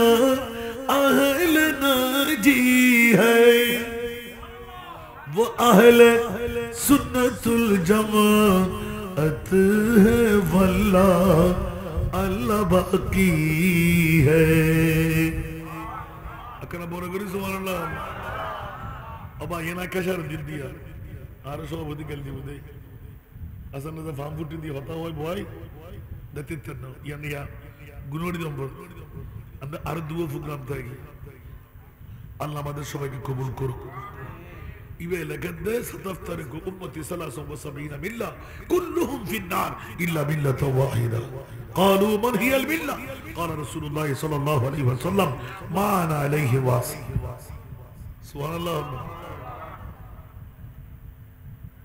আহল নাজি है वो अहल सुन्नतुल जमाअत है वल्लाह अल्लाह बाकी है अकरा बोरा करी सुभानअल्लाह अब ये ना कशर दिन दिया आर सभापति गल दी बुदे असन ने फार्म फुटी दी होता होय बॉय दत्ते तनो यानी या गुनोड़ी दंबर अंदर आर दुओ प्रोग्राम থাকি আল্লাহ আমাদের সবাইকে কবুল করুক ইবে লাগাদ সাতাফতারিকু উম্মতি 73 মিল্লা কুল্লুহুম ফিন্নার ইল্লা মিল্লাতা ওয়াহিদা قالوا من هي الملة قال رسول الله صلى الله عليه وسلم ما انا عليه واصي سبحان الله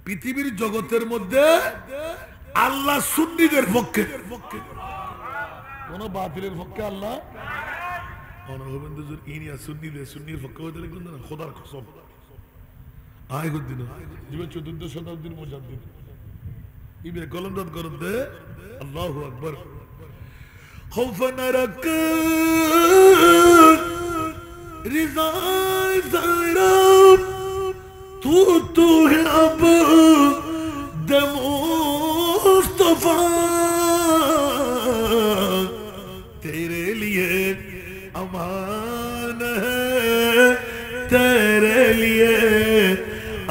পৃথিবীর জগতের মধ্যে আল্লাহ সুন্নিদের পক্ষে কোন বাতিলের পক্ষে আল্লাহ কোন হবেন তো ইনিয়া সুন্নিদের সুন্নির পক্ষে হতে লিখুন না খোদার কসম আয় গুদিন জীবন 14 শতাব্দীর মুজাদ্দিদ ইবে কলমদাদ করতে আল্লাহু আকবার خوفا نرك رضا زهرا تو ہے اب دم مصطفیٰ تیرے لیے امان ہے تیرے لیے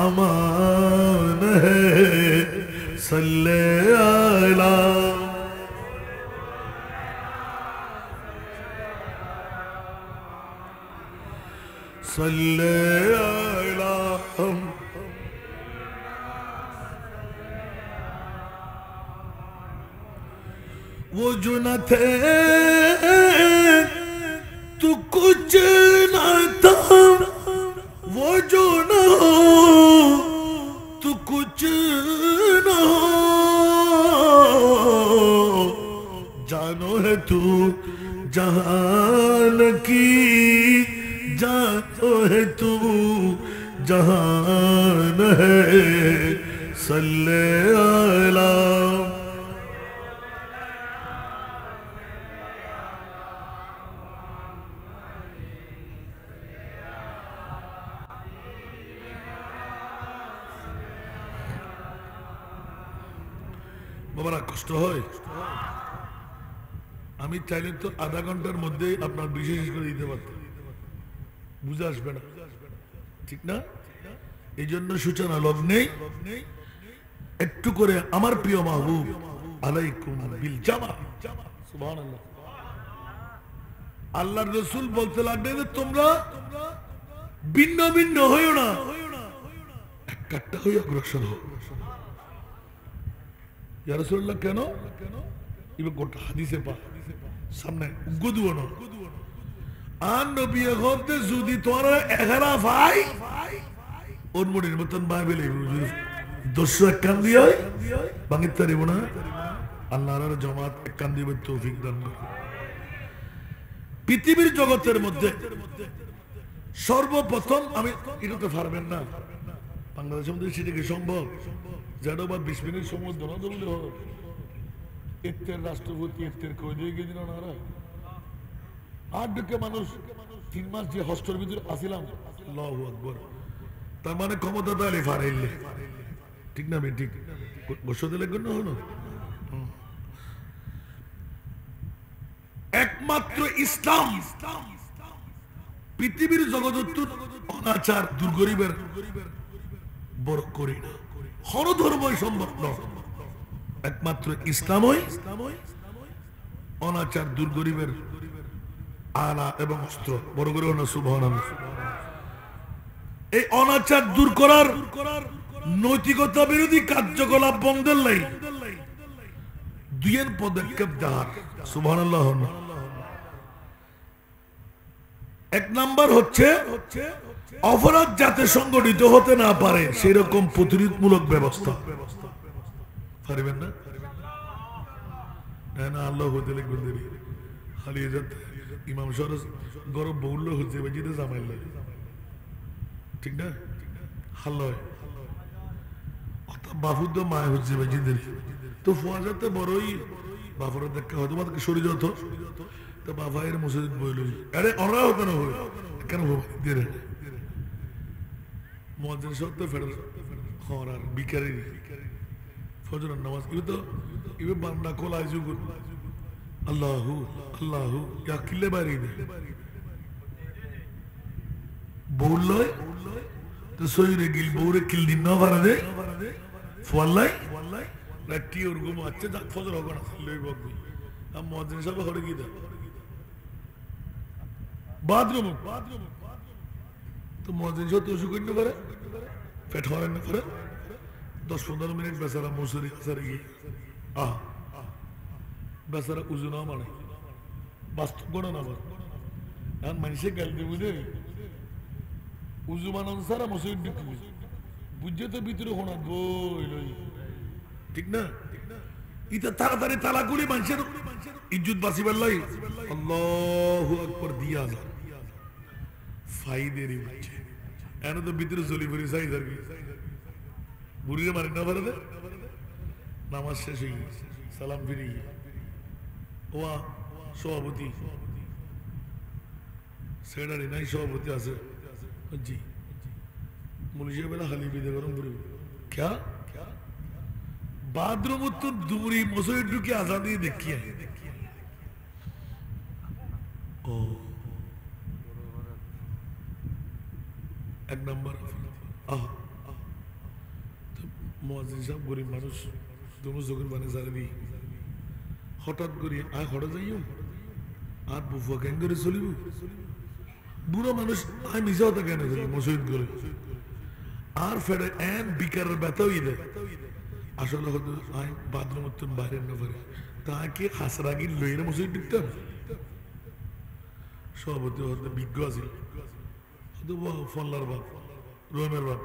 امان ہے صلی علی صلی علی وہ جو نہ تھے تو کچھ نہ تھا وہ جو نہ ہو تو کچھ نہ ہو جانو ہے تو جہان کی جانو ہے تو جہان ہے صلی علی বাবারা কষ্ট হয় আমি চাইলে তো আধা ঘন্টার মধ্যে আপনার বিশেষ করে দিতে পারতাম বুঝে আসবে না ঠিক না এই জন্য সূচনা লগ্নেই একটু করে আমার প্রিয় মাহবুব আলাইকুম বিল জামা সুবহানাল্লাহ আল্লাহর রাসূল বলতে লাগলেন যে তোমরা ভিন্ন ভিন্ন হইও না একটা হই অগ্রসর হও ইয়া রাসূলুল্লাহ কেন ইবে গোটা হাদিসে পা সামনে গদুও না আর নবী হতে যদি তোরা এগারা ভাই ওর মনের মতন বাইবেল দর্শক এক কান দিয়ে বাঙিত পারিব না আল্লাহর জামাত এক কান দিবে তৌফিক দান করুন পৃথিবীর জগতের মধ্যে সর্বপ্রথম আমি এটা তো পারবেন না বাংলাদেশের মধ্যে সেটা কি সম্ভব যেটা বা 20 মিনিট সময় দৌড়াদৌড়ি হয় এর রাষ্ট্রপতি এর কই দিয়ে গেছিল ওনারা আর ঢুকে মানুষ 3 মাস যে হস্টের ভিতরে আসিলাম আল্লাহু আকবার তার মানে ক্ষমতা তাহলে ফারাইলে ঠিক না আমি ঠিক বসতে লাগবে না হলো একমাত্র ইসলাম পৃথিবীর জগৎ অনাচার দুর্গরিবের বড় করি না হর ধর্মই সম্ভব নয় একমাত্র ইসলামই অনাচার দুর্গরিবের আলা এবং অস্ত্র বড় করে না সুবহানাল্লাহ এই অনাচার দূর করার নৈতিকতা বিরোধী কার্যকলাপ বন্ধের লাই দুইয়ের পদক্ষেপ দেওয়ার সুবহানাল্লাহ এক নাম্বার হচ্ছে অপরাধ যাতে সংগঠিত হতে না পারে সেরকম প্রতিরোধমূলক ব্যবস্থা পারবেন না না আল্লাহ হতে লিখবেন দেরি হারিয়ে যাতে ইমাম সরস গরম বহুল্য হচ্ছে বেজিতে জামাইল ঠিক না হাল্লয় বাফুর তো মায় হচ্ছে বেজিদের তো ফোয়া যাতে বড়ই বাফুরের দেখা হয়তো তোমাকে শরীর যত তো বাফায়ের মসজিদ বইল আরে ওরা হতো না হই কেন দিয়ে মুয়াজ্জিন সাহেব তো ফেরার খরার বিকারি ফজর নামাজ ইবে বান্দা কোল আইজু আল্লাহু আল্লাহু ইয়া কিলে বাড়ি দে বউলয় তো সইরে গিল বউরে কিল দিন না পারে দে ফওয়াল্লাই রাতি ওর ঘুম আচ্ছা যা ফজর হবে না লই বকবি আম মুয়াজ্জিন সাহেব হরে কি দে বাথরুম তো মুয়াজ্জিন সাহেব তো শুকর না পারে পেট হরে না পারে 10-15 মিনিট বেচারা মুসরি আসারে গিয়ে বেচারা উজু না মানে বাস্তব গড়া না এখন মানুষে গাল দিয়ে বুঝে উজু মানন সারা মুসরি ঢুকবি বুঝে তো ভিতরে হোনাত বই লই ঠিক না ইটা তাড়াতাড়ি তালা করি মানুষের ইজ্জত বাঁচিবার লাই আল্লাহু আকবার দিয়া যা ফাইদেরই বুঝছে এনে তো ভিতরে চলি পড়ি চাই যাবি বুড়িরে মারি না পারে নামাজ শেষ হয়ে গেছে সালাম ফিরে গিয়ে ওয়া সভাপতি সেক্রেটারি নাই সভাপতি আছে জি মুলিশে বেলা হালি বিদে গরম করি क्या बाथरूम तो दूरी मसोइड की आजादी देखी है ओ एक नंबर মুয়াজ্জিন সাহেব গরিব মানুষ দুনো চোখের মানে সারে দি হঠাৎ করে আয় হঠাৎ যাইও আর বুফা কেন করে চলিব বুড়ো মানুষ আয় মিশা হতে কেন চলি মসজিদ করে আর ফেরে এন বিকারের ব্যথাও ইদে আসলে হয়তো আয় বাথরুম উত্তম বাইরে না পারে তাকে হাসরাগি লইরে মসজিদ ঢুকতাম সভাপতি হয়তো বিজ্ঞ আছিল হয়তো ফল্লার বাপ রোমের বাপ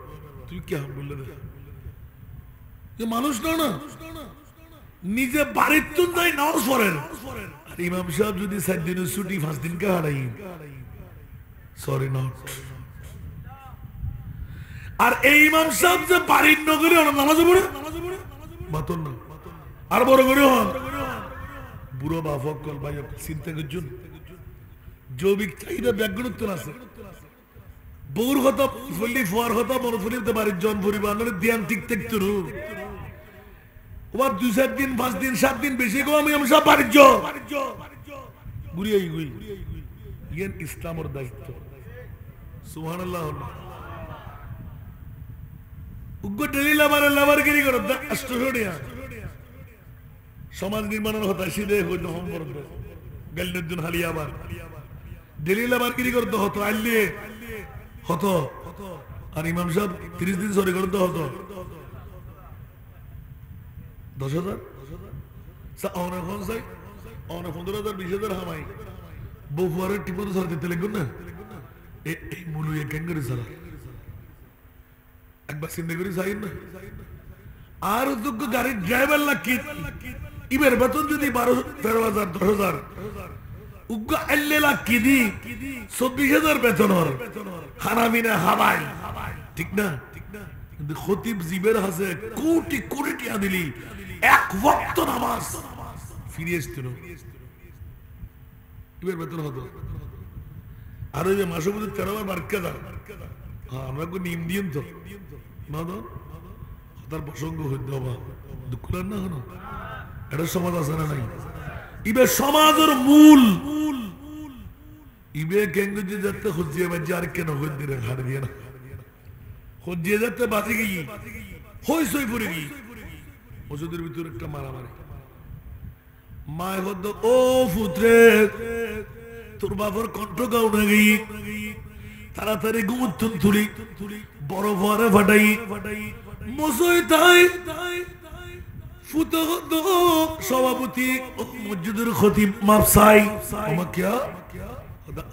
তুই কে হাম বললে দে মানুষ না নিজে বাড়ির তুন যাই নামাজ পড়েন আর ইমাম সাহেব যদি 7 দিনের ছুটি 5 দিন কে হারাই সরি নট আর এই ইমাম সাহেব যে বাড়ির নগরে নামাজ পড়ে মাতন না আর বড় করে হন বুড়ো বাফক কল ভাই চিন্তা করছুন জৈবিক চাহিদা ব্যাগুণত্ব আছে বউর কথা ফুলি ফুয়ার কথা মনে ফুলিতে বাড়ির জন পরিবার ধ্যান ঠিক থাকতো ওবার 2-4 দিন 5 দিন 7 দিন বেশি গো আমি সব বাড়ির ঘুরিয়ে গুই ইয়েন ইসলামের দায়িত্ব সুবহানাল্লাহ উগ্র ডেলি লাভারগিরি করো আষ্টশোটিয়া সমাজ নির্মাণের হতা সিধে হইল হম করবে গেলের দিন হালিয়া আবার ডেলি লাভারগিরি করতে হতো আইলে হতো আর ইমাম সাহেব 30 দিন সরি করতে হতো 10,000 অনেক হন চাই অনেক 15,000 20,000 হামাই বউয়ারের টিপো তো সার দিতে লাগবে না এই মুলু এক ক্যাঙ্গারি সারা একবার চিন্তা করি চাই না আর যোগ্য গাড়ির ড্রাইভার লাগি ইবের বেতন যদি 12-13,000 10,000 উগ্গা আল্লেলা কিদি 24,000 বেতন হর হারামিনা হাবাই ঠিক না কিন্তু খতিব জিবের হাসে কোটি কোটি টাকা দিলি এক ওয়াক্ত নামাজ ফিরে আসছিল এবার বেতন হতো আর ওই যে মাসে বুঝে 13 বার বারকা দাও হ্যাঁ আমরা কো নিম দিন তো না দাও তার প্রসঙ্গ হইতে হবে দুঃখ লাগে না হনো এটা সমাজ আছে না নাই ইবে সমাজের মূল ইবে কেঙ্গুজি যাতে খুঁজিয়ে বাজে আর কেন খুঁজি রে হার দিয়ে না খুঁজিয়ে যাতে বাজে গিয়ে হই সই পড়ে গিয়ে ওষুধের ভিতরে একটা মারামারি মায় হদ্দ ও পুত্রে তোর বাবার কণ্ঠ গাও না গিয়ে তাড়াতাড়ি ঘুমুত্তুন তুলি বড় ভরে ফাটাই মসই তাই সভাপতি মসজিদের খতিব মাপসাই আমাকে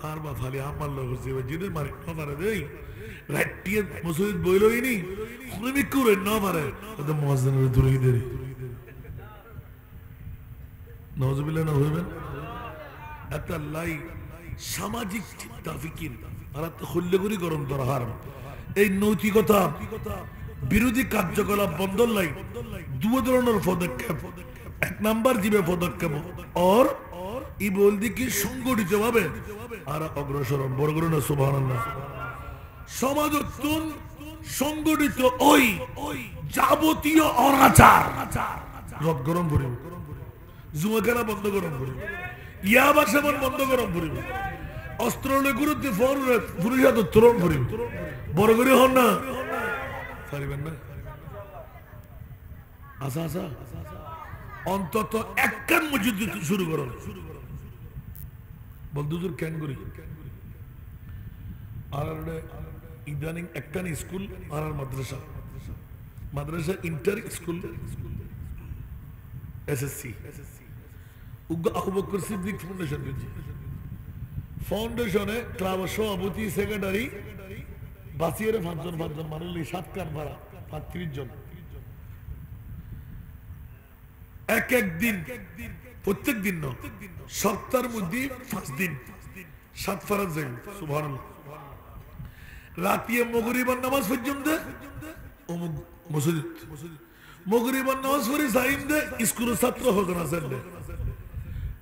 আর বা ফালি আমার লোক জিদের মারে না মারে দেই রাটিয়ে মসজিদ বইলই নি খুবই করে না মারে ওটা মুয়াজ্জিনের দূরে দেরি নাউজুবিল্লাহ না হইবেন একটা লাই সামাজিক চিন্তা ফিকির আর তো খুললে করি গরম দরহার এই নৈতিকতা বিরোধী কার্যকলাপ বন্ধ লাই দুই ধরনের পদক্ষেপ এক নাম্বার দিবে পদক্ষেপ আর ই বলদি কি সংগঠিত ভাবে আর অগ্রসর বড় করুন সুবহানাল্লাহ সমাজ সংগঠিত ওই যাবতীয় অনাচার রদ গরম করিব জুয়া খেলা বন্ধ গরম করিব ইয়াবা সেবন বন্ধ গরম করিব অস্ত্রের বিরুদ্ধে পুরুষাদ উত্তোলন করিব বড় করে হন না পারিবেন না আচ্ছা আচ্ছা অন্তত একখান মসজিদ শুরু করো বন্ধুদের কেন করি আর ইদানিং একখান স্কুল আর মাদ্রাসা মাদ্রাসা inter school SSC Abu Bakar Siddique foundation ফাউন্ডেশনে ক্লাব সভাপতি সেক্রেটারি বাসিয়ারে পাঁচজন মানুষ 7 কান ভাড়া 35 জন এক দিন প্রত্যেক দিন না সপ্তাহের মধ্যে 5 দিন 7 ফরজ যাই সুবহানাল্লাহ রাতিয়ে মাগরিবের নামাজ পর্যন্ত মসজিদ মাগরিবের নামাজ পড়ি সাইন্দে স্কুলের ছাত্র হজন আছেন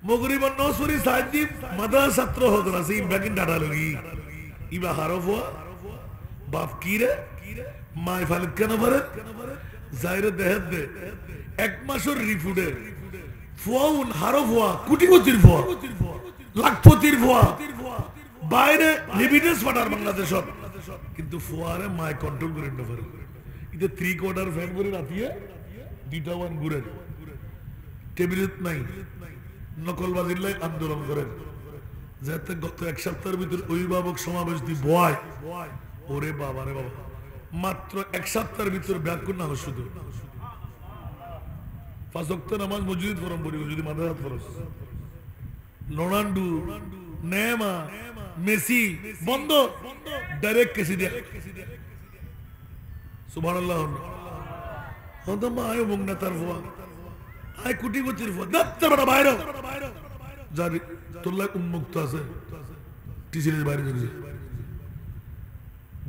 মাগরিবের নামাজ পড়ি সাইদি মাদ্রাসা ছাত্র হজন আছে ইবাকিন ডাটা লগি ইবা হারফা বাপ কিরে মাই ফালিক কেন পারে জাইরে দেহেদ দে এক মাসের রিফুডে ফুয়াউন হারো ফুয়া কোটিপতির ফুয়া লাখপতির ফুয়া বাইরে লিমিটেন্স পাঠার বাংলাদেশ কিন্তু ফুয়ারে মাই কন্ট্রোল করে না পারে এটা 3/4 ফ্যান করে রাতিয়ে 2টা ওয়ান ঘুরে টেবিলত নাই নকলবাজির লাই আন্দোলন করেন যাতে গত এক সপ্তাহের ভিতর অভিভাবক সমাবেশ দি বয় ওরে বাবা রে বাবা মাত্র এক সপ্তাহের ভিতর ব্যাকুল না শুধু 5 ওয়াক্ত নামাজ মসজিদ ফরম পড়িব যদি মাদ্রাসা ফরজ রোনাল্ডো নেইমার মেসি বন্ধ ডাইরেক্ট কেসি দে সুবহানাল্লাহ হতো মা আয় মুগনা তার ফুয়া আয় কোটিপতির ফুয়া দত্ত বড় বাইরে যাবি তোল্লা উন্মুক্ত আছে টিসির বাইরে যাবি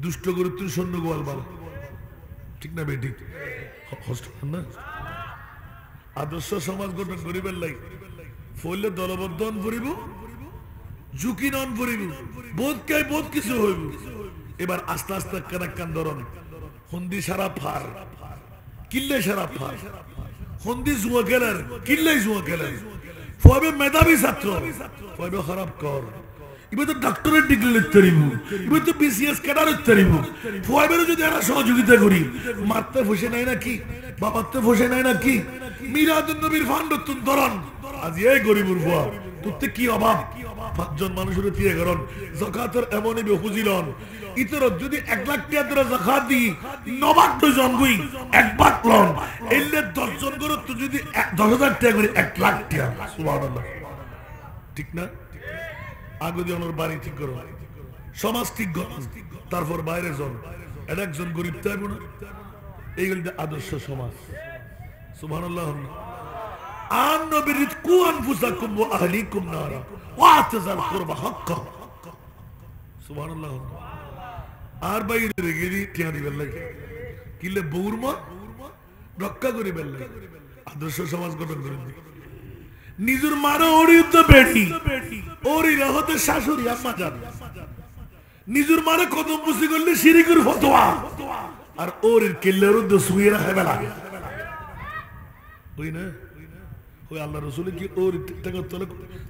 দুষ্ট গরিত্র সৈন্য গোয়াল বাল ঠিক না বেঠিক হস্টেল না আদর্শ সমাজ গঠন করিবার লাই ফলে দলবদ্ধন করিব ঝুঁকি নন করিব বোধকায় বোধ কিছু হইব এবার আস্তে আস্তে কান ধরন হন্দি সারা ফার কিল্লে সারা ফার হন্দি জুয়া খেলার কিল্লে জুয়া খেলার ফবে মেধাবী ছাত্র ফবে খারাপ কর এবার তো ডাক্তারের ডিগ্রি লিখতে পারিব এবার তো বিসিএস ক্যাডার লিখতে পারিব ফবেরও যদি আমরা সহযোগিতা করি মারতে ফসে নাই নাকি বাবাতে ফসে নাই নাকি মিরাদুন নবীর ফান্ডতুন ধরন আজ এই গরিবুর ফুয়া তোতে কি অভাব 5 জন মানুষের দিয়ে করন যাকাতের এমনই বেহুজিলন ইতর যদি 1 লাখ টাকা ধরে যাকাত দি 90 জন গই 1 ভাগ লন এলে 10 জন করে তো যদি 10000 টাকা করে 1 লাখ টাকা সুবহানাল্লাহ ঠিক না আগে দিয়ে ওনার বাড়ি ঠিক করো সমাজ ঠিক করো তারপর বাইরে জন একজন গরিব থাকবো না এইগুলি আদর্শ সমাজ সুবহানাল্লাহ আর নবীর কু আনফুসাকুম ওয়া আহলিকুম নারা ওয়া তাযাল কুরবা হাক্কা সুবহানাল্লাহ আর বাইরে রেগেরি টিয়া দিবেন লাগে কিলে বৌরমা রক্ষা করিবেন লাগে আদর্শ সমাজ গঠন করেন নিজের মারো ওরি তো বেড়ি ওরি রহতে শাশুড়ি আম্মা জান নিজের মারে কদম বুঝি করলে শিরিকের ফতোয়া আর ওর কিল্লের উদ্দ শুয়ে রাখে বেলা হই না ওই আল্লাহ রসুল কি ওর টাকা তোলে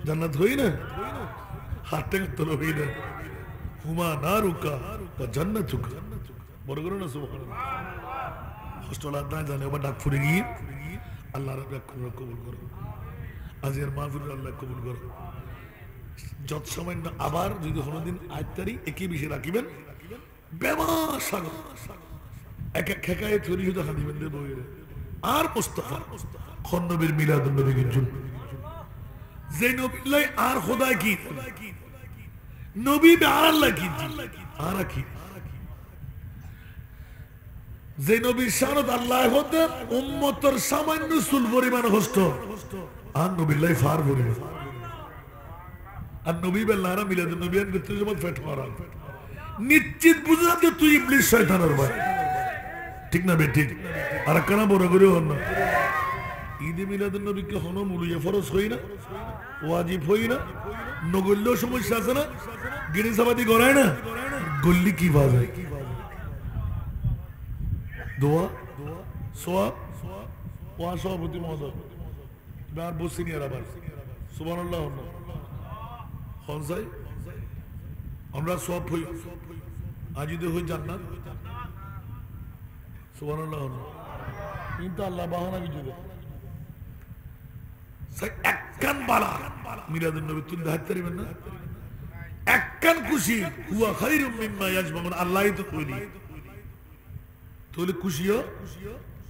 জান্নাত হই না হাত টাকা তোলে হই না হুমা না রুকা বা জান্নাতুকা বড় করো না সুবহানাল্লাহ হোস্টেল আদনা জানে ওবা ডাক ফুরে গিয়ে আল্লাহ রাব্বুল কবুল করো আজের মাহফিল আল্লাহ কবুল করো যত সময় না আবার যদি কোনোদিন আয়তারি একই বিষয় রাখিবেন বেমাস সাগর এক এক খেকায় চুরি শুধু হাদিবেন দেব আর মুস্তাফা খন নবীর মিলাদুন নবীর জন্য যে নবীলাই আর খোদা কি নবী বে আর আল্লাহ কি আর কি যে নবীর শানত আল্লাহ হতে উম্মতের সামান্য চুল পরিমাণ হস্ত আর নবীলাই ফার পরিমাণ আর নবী বেল্লারা মিলাদুন নবী আন করতে সময় ফেট মারা নিশ্চিত বুঝা যে তুই ইবলিস শয়তানের ভাই ঠিক না বে ঠিক আর কেন বড় করে হন না ঈদে মিলাদুন নবী কে হনো মুলিয়া ফরজ হই না ওয়াজিব হই না নগল্য সমস্যা আছে না গিনি সাবাদি গড়ায় না গল্লি কি বাজায় দোয়া সোয়াব ওয়া সভাপতি মহোদয় বার বসিনিয়ার আবার সুবহানাল্লাহ হনসাই আমরা সব হই আজিদে হই জান্নাত সুবহানাল্লাহ কিন্তু আল্লাহ বাহানা কিছু দেয় একখান বালা মিলাদুন নবী তুই দায়িত্ব পারিবেন না একখান খুশি হুয়া খায়রুম মিম্মা ইয়াজমাউন আল্লাহই তো কইলি তোলে খুশিও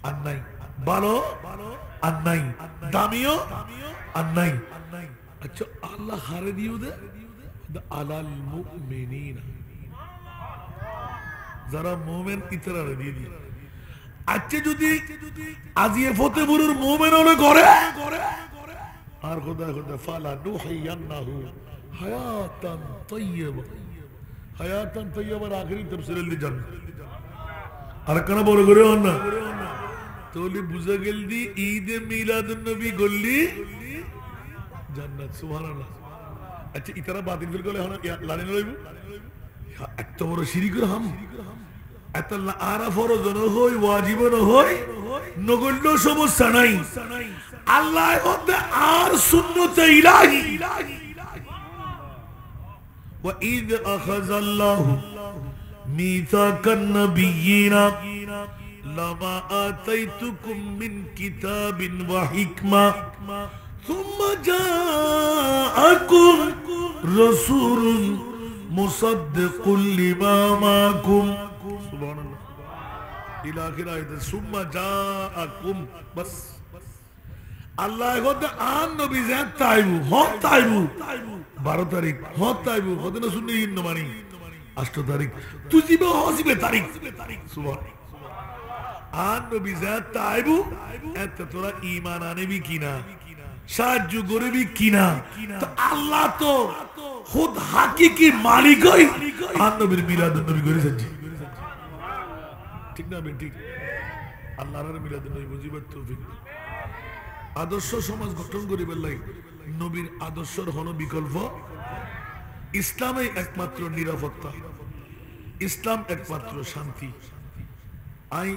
আর নাই ভালো আর নাই দামিও আর নাই আচ্ছা আল্লাহ হারে দিও দে আলাল মুমিনিনা যারা মুমিন ইতরা দিয়ে দি আচ্ছা যদি আজিয়ে ফতেপুরের মুমিন হলে করে আর খোদা খোদা ফালা নুহিয়ান্নাহু হায়াতান তাইয়্যিবা আখেরি তাফসীরের লি জান্নাত আর কেন বড় করে হন না তোলি বুঝা গেল দি ঈদে মিলাদুন নবী গল্লি জান্নাত সুবহানাল্লাহ আচ্ছা ইতারা বাতিল ফিল করলে হন লালিন লইব এত বড় শিরিকের হাম এত আরা ফরজ ন হই ওয়াজিব ন হই নগল্য সমস্যা নাই আল্লাহ হতে আর সুন্নতে ইলাহি ওয়া ইয আখাযাল্লাহু মিসাকান নাবিয়িনা লামা আতাইতুকুম মিন কিতাবিন ওয়া হিকমা সুম্মা জাআকুম রাসূলুন মুসাদ্দিকুল লিমা মাকুম সুবহানাল্লাহ ইলা আখির আয়াত সুম্মা জাআকুম বাস আল্লাহ গদ আন নবী জাত তাইবু হত তাইবু 12 তারিখ হত তাইবু হদনা শুনে ইন মানি 8 তারিখ তুজিবে হসিবে তারিখ সুবহানাল্লাহ আন নবী জাত তাইবু এত তোরা ঈমান আনবি কিনা সাহায্য করবি কিনা তো আল্লাহ তো খুদ হাকিকি মালিকই আন নবীর মিলাদুন নবী করেছেন ঠিক না ঠিক আল্লাহর মিলাদুন নবী বুঝিবার তৌফিক আদর্শ সমাজ গঠন করিবার লাগি নবীর আদর্শের হন বিকল্প ইসলামে একমাত্র নিরাপত্তা ইসলাম একমাত্র শান্তি আই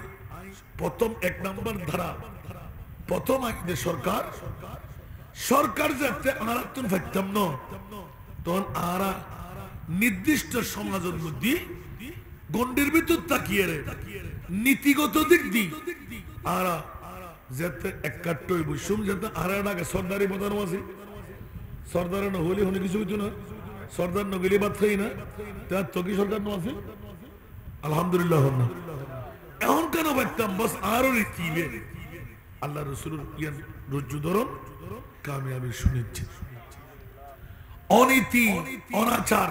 প্রথম 1 নম্বর ধারা প্রথম আইনে সরকার যাতে আরাতুন ফাইতাম ন তখন আরা নির্দিষ্ট সমাজের মধ্যে গন্ডির ভিতর তাকিয়ে রে নীতিগত দিক দি আরা যাতে একাট্টই বসুম যাতে আরা ডাকে সর্দারি প্রধান আছে সর্দার না হলে হলে কিছু হইতো না সর্দার না গেলে বাদ খাই না তার তো কি সরকার না আছে আলহামদুলিল্লাহ এখন কেন পাইতাম বাস আরো রীতিবে আল্লাহ রসুলের ইয়ান রজ্জু ধরন কামিয়াবি সুনিশ্চিত অনীতি অনাচার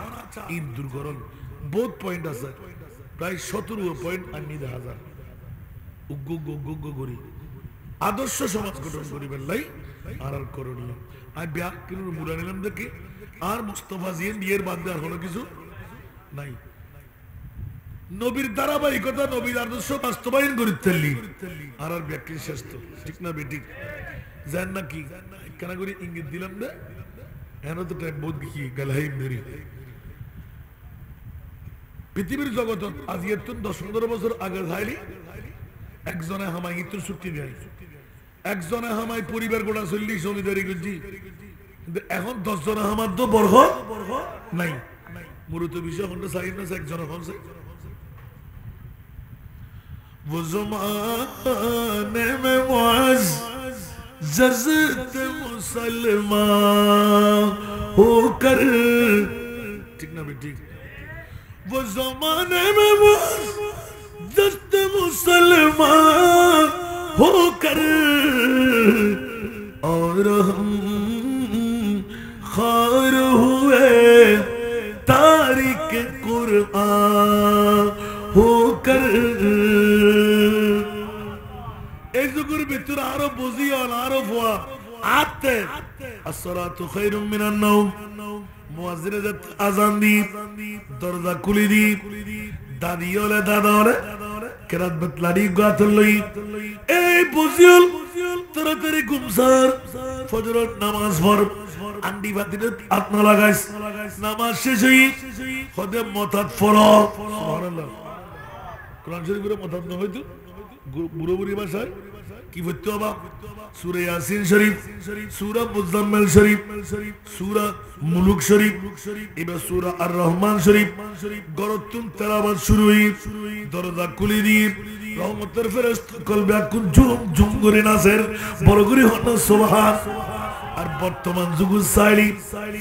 ইন দুর্গরণ বহুত পয়েন্ট আছে প্রায় 17 পয়েন্ট আনি দেখা যায় উগ্গ করি আদর্শ সমাজ গঠন করিবেন লাই আর করণীয় আমি ব্যাগ কিনুর মুড়া নিলাম দেখি আর মুস্তফা জিয়ান বিয়ের বাদ আর কোনো কিছু নাই নবীর ধারাবাহিকতা নবীর আদর্শ বাস্তবায়ন করিতেলি আর ব্যাখ্যা শেষ তো ঠিক না বেটি জান না কি কেন করে ইঙ্গিত দিলাম না এন তো টাইম বহুত কি গালহাইম দেরি পৃথিবীর জগত আজ এত 10-15 বছর আগে যাইলি একজনে হামাই ইতুর ছুটি দেয় একজনে হামাই পরিবার গোড়া চল্লি জমিদারি করছি কিন্তু এখন 10 জনে হামার তো বর্ষ নাই মূলত বিষয় হন্ডা সাইড না একজনে হনছে वो ज़माने में मुअज़्ज़ज़ मुसलमान होकर ठीक ना बेटी वो ज़माने में मुअज़्ज़ज़ मुसलमान होकर और हम खार हुए तारिक कुरआन होकर एक जुगुर बितुर आरो बुझी और आरो हुआ आते अस्सलातु खैरुम मिनन नौम मुअज्जिन जत अजान दी दरजा खुली दी दादी ओले दादा ओले केरात बतलाडी गातल लई ए बुझिल তাড়াতাড়ি ঘুমসার ফজরের নামাজ পড় আন্ডি বাতিতে আত্মা লাগাইস নামাজ শেষ হই খদে মতাত পড়ো সুবহানাল্লাহ কোরআন শরীফের মতাত না হয়তো বুড়ো বুড়ি ভাষায় কি বলতে হবে সূরা ইয়াসিন শরীফ সূরা মুজাম্মিল শরীফ সূরা মুলুক শরীফ এবার সূরা আর রহমান শরীফ গরতুন তেলাওয়াত শুরু হই দরজা খুলে দি রহমতের ফেরেশতা কলবে আকুন ঝুম ঝুম করে নাচের বড় করে হন সুবহান আর বর্তমান যুগের সাইলি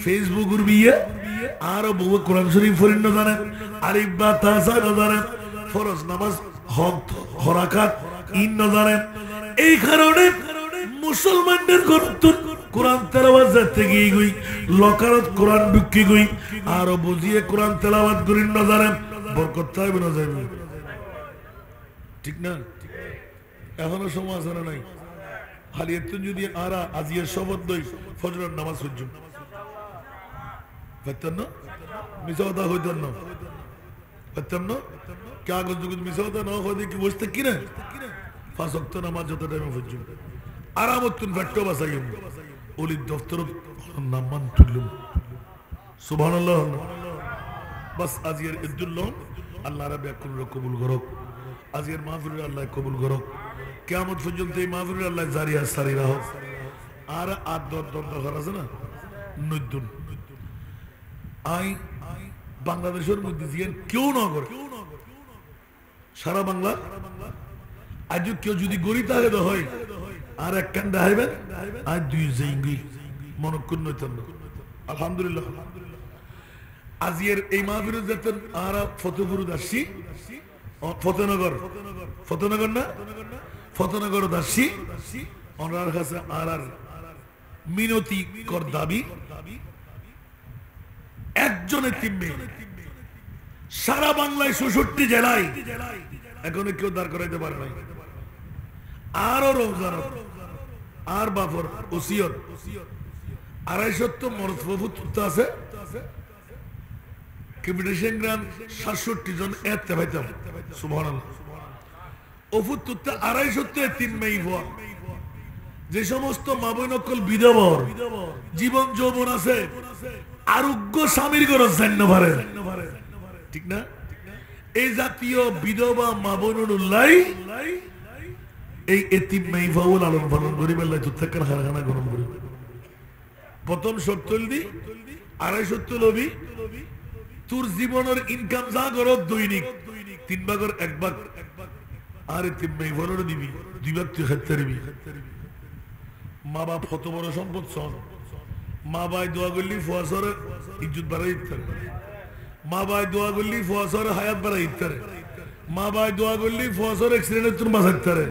ফেসবুকের বিয়ে আর বহু কোরআন শরীফ পড়েন না জানেন আরিফ বা তাসা না জানেন ফরজ নামাজ হক হরাকাত ইন না জানেন এই কারণে মুসলমানদের গরতুন কোরআন তেলাওয়াত করতে গিয়ে গই লকারত কোরআন বিক্রি গই আর বুঝিয়ে কোরআন তেলাওয়াত করেন না জানেন বরকত পাইবে না যাবে ঠিক না এখনো সময় আছে না নাই খালি এত যদি আরা আজিয়ের শপথ দই ফজরের নামাজ পড়ছুন পারতেন না মিসাওয়াদা হইতেন না পারতেন না কে আগত যুগ মিসাওয়াদা না হয়ে কি বসতে কি না 5 ওয়াক্ত নামাজ যত টাইমে পড়ছুন আরামতুন ফট্টো বাসাইম ওলি দফতর নামান তুলুম সুবহানাল্লাহ বাস আজিয়ের ইদ্দুল্লাহ আল্লাহ রাব্বি কুল কবুল করুক আজিয়ের মাহফিল আল্লাহ কবুল করুক কিয়ামত পর্যন্ত এই মাহফিল আল্লাহ জারি সারি রাখুক আর আদর দরকার আছে না নতুন আই বাংলাদেশের মধ্যে জিয়ান কেউ না করে সারা বাংলা আজ কেউ যদি গড়ি তাহলে তো হয় আর এক কান দেখাইবেন আর দুই জাইঙ্গি মনক্ষণ নৈতন্য আলহামদুলিল্লাহ আজিয়ের এই মাহফিল যেতেন আর ফতেপুর দাসী ফতেনগর ফতেনগর না ফতেনগর দাসী ওনার কাছে আর মিনতি কর দাবি একজনের তিম্মে সারা বাংলায় ৬৬ জেলায় এখনো কেউ দাঁড় করাইতে পারে নাই আরো রমজান আর বাফর ওসিয়ত ২৫০ মরফুত আছে কম্পিটিশন গ্রাম ৬৭ জন এতে পাইতাম সুবহানাল্লাহ ওফুত ২৫০ তিন মেই হওয়া যে সমস্ত মা বোন অকল বিধবর জীবন যৌবন আছে আরোগ্য স্বামীর ঘর জান্ন পারে ঠিক না এই জাতীয় বিধবা মা বোনের উল্লাই এই এতিম মেই ফাউল আলম পালন করি বেলায় তো থাকার হারখানা গরম করি প্রথম ৭০ দি ২৫০ লবি তোর জীবনের ইনকাম যা করো দৈনিক ৩ ভাগের ১ ভাগ আর এতিম মেই ফাউল দিবি ২ ভাগ তুই খাইতে পারবি মা বাপ কত বড় সম্পদ শোন মা বাই দোয়া করলি ফুয়াশার ইজ্জত বাড়াই দিতে মা বাই দোয়া করলি ফুয়াশার হায়াত বাড়াই দিতে মা বাই দোয়া করলি ফুয়াশার অ্যাক্সিডেন্ট তোর বাঁচাতে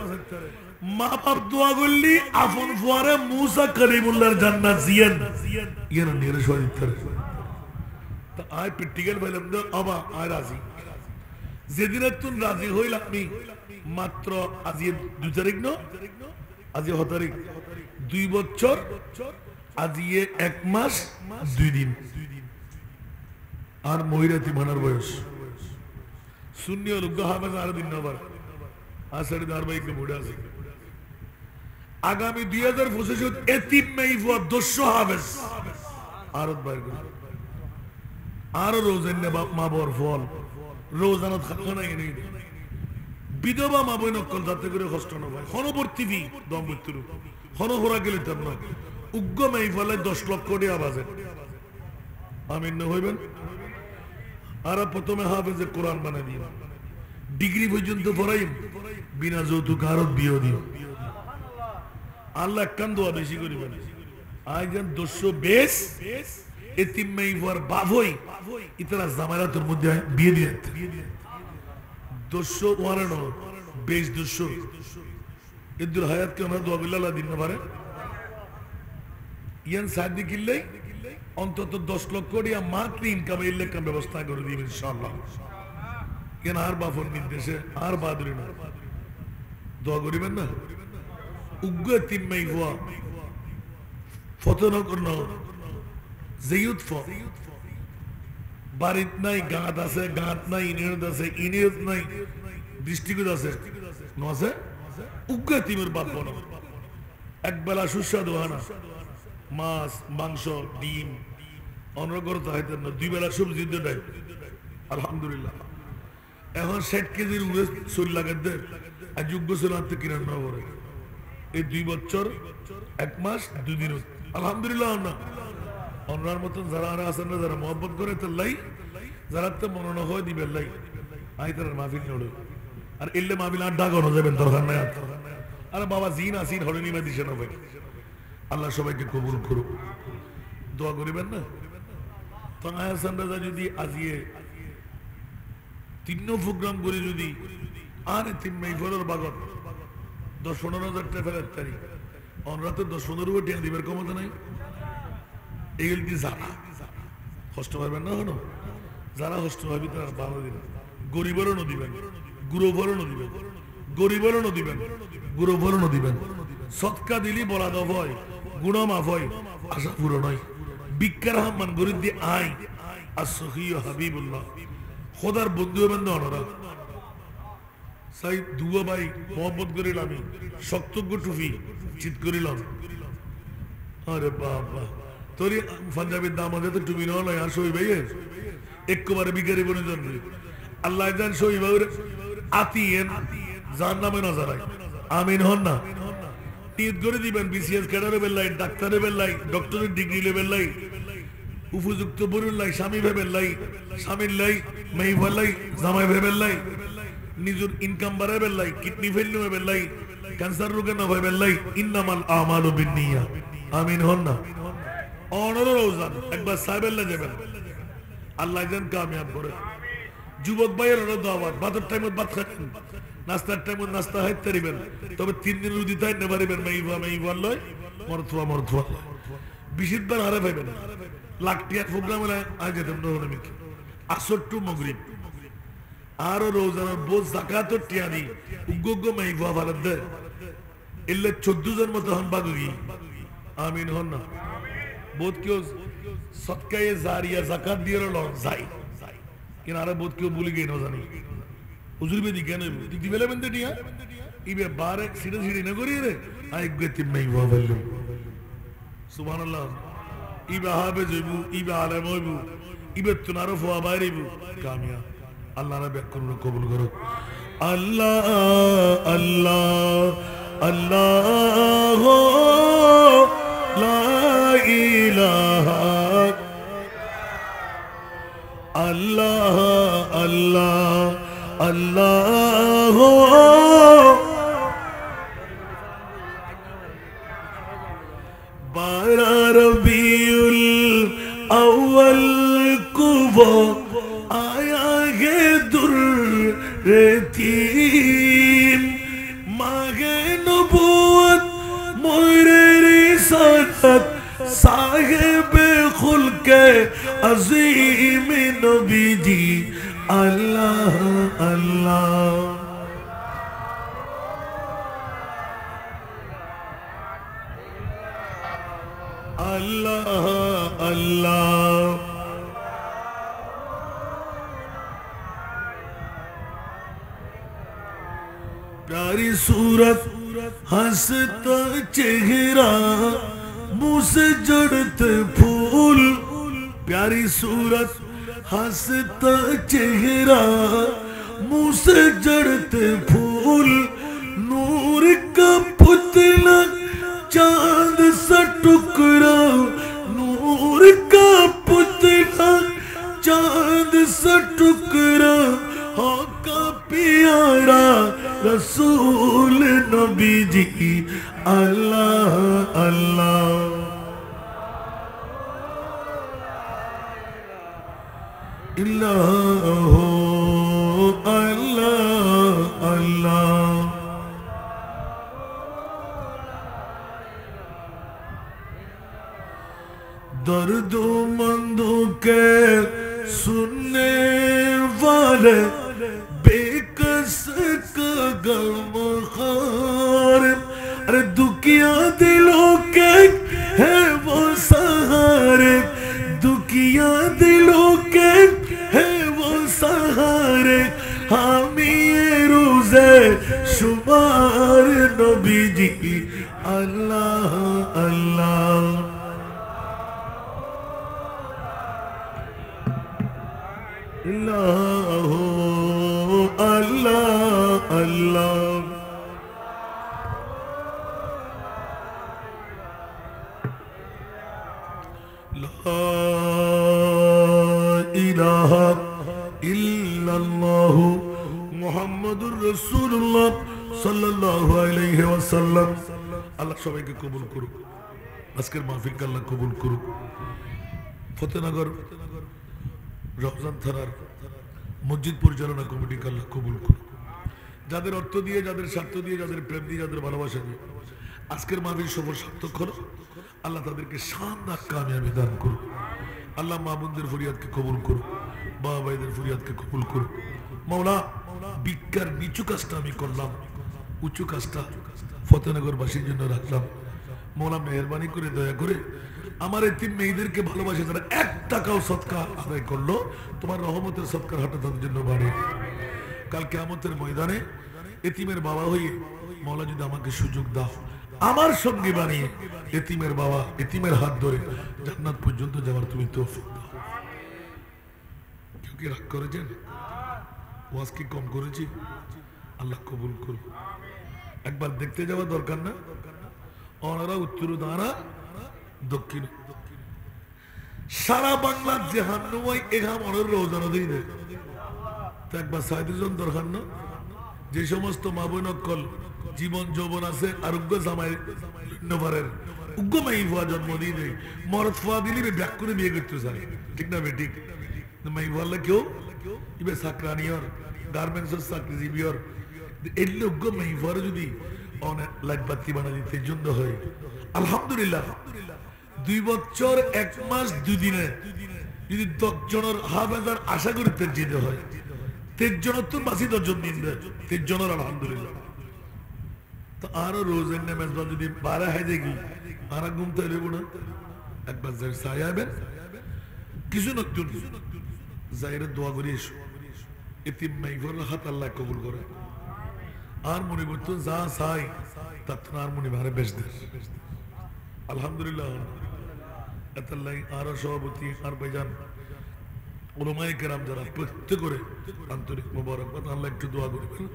মা বাপ দোয়া করলি আপন ফুয়ারে মুসা করিমুল্লাহর জান্নাত জিয়ান ইয়ান নিয়ে সই দিতে তো আই প্র্যাকটিক্যাল বললাম না আবা আই রাজি যেদিন তুই রাজি হইল আমি মাত্র আজ ২ তারিখ না আজ 6 তারিখ 2 বছর আজ 1 মাস 2 দিন আর মহিরাতি মানার বয়স শূন্য লোক হাফেজ আর দিন নাবার আর সাড়ে 4 বাইক বুড়া আছে আগামী 2025 এতিম মেইফা 200 হাফেজ আরত বাইর করে আর রোজান বাপ মা বর ফল রোজানত খানা এনে বিধবা মা বই নকল যাতে করে কষ্ট না ভাই হনবর্তী ফি দম্পতির হনহরা গেলে তার না উগ্র মেইফালে 10 লক্ষ টাকা বাজেট আমিন না হইবেন আর প্রথমে হাফেজে কোরআন বানাই দিও ডিগ্রি পর্যন্ত পড়াই বিনা যৌতুক আরত বিয়ে দিও আল্লাহ কান দোয়া বেশি করিবেন আইজান 220 এতিম মেইফার বাপ হই ইতরা জামালাতের মধ্যে বিয়ে দিয়ে 200 ওয়ারানো 200 ইদুল হায়াত কে আমরা দোয়া বিল্লাহ দিন না পারে ইয়ান সাদি কিল্লাই অন্তত 10 লক্ষ টাকা মাত্র ইনকাম এর লেখা ব্যবস্থা করে দিবেন ইনশাআল্লাহ কেন আর বাফর নির্দেশে আর বাদরি না দোয়া করিবেন না উগ্র এতিম মেইফা ফতন করন জিয়ুত ফ বাড়িত নাই গাঁত আছে গাঁত নাই ইনিয়ত আছে ইনিয়ত নাই দৃষ্টিকোণ আছে ন আছে উগ্র এতিমের বাপ বনো একবেলা সুস্বাদু হানা মাছ মাংস ডিম অনর্গত হইতেন না 2 বেলা সবজি দেয় আলহামদুলিল্লাহ এখন 60 কেজির উড়ে চুল লাগাত দে আর যোগ্য ছিল আনতে কিনা না করে এই 2 বছর 1 মাস 2 দিন আলহামদুলিল্লাহ না অনরার মতন যারা আর আছেন না যারা মহব্বত করে তাল্লাই যারা তো মনে না হয় দিবেন লাই আই তার মাহফিল নড়ে আর এলে মাহফিল আড্ডা করো যাবেন দরকার নাই আরে বাবা জিন আসিন হরে নিমা দিছে না ভাই আল্লাহ সবাইকে কবুল করুক দোয়া করিবেন না তো আয়াসান রাজা যদি আজিয়ে 3 প্রোগ্রাম করে যদি আর 3 মেইফলের বাগত 10-15 হাজার টাকা ফেরত তারি অনরা তো 10-15 টাকা দিবার ক্ষমতা নাই এইগুলি কি যারা কষ্ট পাবেন না হনো যারা কষ্ট পাবি তারা ভালো দিবেন গরিবেরও দিবেন গুরুবরও দিবেন গরিবেরও দিবেন গুরুবরও দিবেন সৎকা দিলি বলা দফ হয় গুণা মাফ হয় আশা পূরণ হয় বিজ্ঞার রহমান গরিব দিয়ে আই আর সহিয় হাবিবুল্লাহ খোদার বন্ধু হবেন না অনরা সাই দুয়া ভাই মোহাম্মত করিল আমি শক্তজ্ঞ টুফি চিত করিলাম আরে বাবা তোর পাঞ্জাবির দাম আছে তো টুপি নয় আর সই ভাই একবারে বিকারি বনে জন আল্লাহ জান সই ভাই আতিয়েন যার নামে নজরাই আমিন হন না নিয়ত করে দিবেন বিসিএস ক্যাডারে বেল্লাই ডাক্তারে বেল্লাই ডক্টরের ডিগ্রি লেভেল লাই উপযুক্ত বরুণ লাই স্বামী ভেবেল লাই স্বামীর লাই মেয়ে লাই জামাই ভেবেল লাই নিজের ইনকাম বাড়ায় বেল্লাই কিডনি ফেল নেবে বেল্লাই ক্যান্সার রোগে না ভয় বেল্লাই ইন্নামাল আমালু বিন্নিয়া আমিন হন না অনরো রোজান একবার সাহেবেল্লা যাবেন আল্লাহ জান কামিয়াব করে যুবক ভাইয়ের দাওয়াত ভাতের টাইমে ভাত খাবেন নাস্তার টাইমে নাস্তা খাইতে পারিবেন তবে 3 দিন রুদি তাই না পারিবেন মেইবা লয় মরথুয়া 20 বার হারে পাইবেন লাখ টিয়ার প্রোগ্রামে আজ যেতাম নহনমিক আসর টু মাগরিব আর রোজানার বোঝ যাকাতের টিয়া দি উগ্গ মেইবা ভারত দে এলে 14 জন মতো হন বাগুগি আমিন হন না বোধ কেউ সৎকায়ে জারিয়া যাকাত দিয়ে লড় যাই কিনারে বোধ কেউ ভুলে গিয়ে না জানি হুজুর বেদি কেন দিবেলে বন্ধে টিয়া ইবে বারে সিধে সিধে না করি রে আই গতি মেইবা বললো সুবহানাল্লাহ ইবে হাবে জইবু ইবে আলেম হইবু ইবে তুনারো ফোয়া বাইরেবু কামিয়া আল্লাহ রাব্বে করুন কবুল করো আল্লাহ আল্লাহ আল্লাহ লা ইলাহা আল্লাহ আল্লাহ আল্লাহ বারা রবিউল আউয়াল কুবা আয়া গে দুরতিম মাগে নবুয়ত মোরে রিসালাত সাহেব খুলকে আজিম নবীজি আল্লাহ আল্লাহ अल्लाह अल्लाह प्यारी सूरत हंसता चेहरा मुंह से जड़ते फूल प्यारी सूरत हंसता चेहरा मुंह से जड़ते फूल नूर का पुतला चांद सा टुकड़ा नूर का पुतला चांद सा टुकड़ा का प्यारा रसूल नबी जी अल्लाह अल्लाह इल्लाह अल्लाह अल्लाह दर्दो मंदों के सुनने वाले बेकस का गमखार अरे दुखिया दिलों के है वो सहारे दुखिया दिलों के है वो सहारे हामी रोज़े शुमार नबी जी अल्लाह अल्लाह अल्लाह अल्लाह अल्लाह ला इलाहा इल्लल्लाहु मुहम्मदुर रसूलुल्लाह सल्लल्लाहु अलैहि वसल्लम আল্লাহ সবাইকে কবুল করুক আজকের মাহফিলকে আল্লাহ কবুল করুক ফতেনগর রমজান থানার মসজিদ পরিচালনা কমিটিকে আল্লাহ কবুল করুক যাদের অর্থ দিয়ে যাদের স্বার্থ দিয়ে যাদের প্রেম দিয়ে যাদের ভালোবাসা দিয়ে আজকের মাহফিল সফল সার্থক হলো আল্লাহ তাদেরকে শানদার কামিয়াবি দান করুক আল্লাহ মা বোনদের ফরিয়াদকে কবুল করুক বাবা ভাইদের ফরিয়াদকে কবুল করুক মাওলা ভিক্ষার নিচু কাজটা আমি করলাম উঁচু কাজটা ফতেনগরবাসীর জন্য রাখলাম মাওলা মেহেরবানি করে দয়া করে আমার এতিম মেয়েদেরকে ভালোবাসে যারা 1 টাকাও সদকা আদায় করলো তোমার রহমতের সদকার হাঁটা তাদের জন্য বাড়ে কাল কিয়ামতের ময়দানে এতিমের বাবা হয়ে মাওলা যদি আমাকে সুযোগ দাও আমার সঙ্গে বানিয়ে এতিমের বাবা এতিমের হাত ধরে জান্নাত পর্যন্ত যাওয়ার তুমি তৌফিক দাও কেউ কি রাগ করেছেন ওয়াজ কি কম করেছি আল্লাহ কবুল করুন একবার দেখতে যাওয়া দরকার না ওনারা উত্তর দাঁড়া দক্ষিণ সারা বাংলা জাহান্নামে এখান অনেক রোজানো দিই দেয় তো একবার সাইদুজন দরকার না যে সমস্ত মা বোন অকল জীবন যৌবন আছে আরোগ্য জামাই নবারের উগ্র মাই ফুয়া জন্ম দিয়ে দেয় মরদ ফুয়া দিলি ব্যাক করে বিয়ে করতে চায় ঠিক না বে ঠিক মাই ফুয়ালে কেউ ইবে চাকরানিয়র গার্মেন্টসের চাকরিজীবীর এলে উগ্র মাই ফুয়ারে যদি অনেক লাইট বাতি বানা দিতে জন্য হয় আলহামদুলিল্লাহ 2 বছর 1 মাস 2 দিনে যদি 10 জনের হাফেজার আশা করি তেজিতে হয় 13 জনের তো বাসি 10 জন দিন দেয় 13 জনের আলহামদুলিল্লাহ তো আরো রোজের নামাজ যদি 12 হয় দেখি আর ঘুমতে এলে না একবার যাই সায়াবেন কিছু নতুন যাইরে দোয়া করি এসো এতিম মাইফুরের হাত আল্লাহ কবুল করে আর মনে করতো যা চাই তার আর মনে ভারে বেশ দে আলহামদুলিল্লাহ এতাল্লাই আরো সভাপতি আর ভাইজান উলামায়ে কেরাম যারা প্রত্যেক করে আন্তরিক মোবারকবাদ আল্লাহ একটু দোয়া করবেন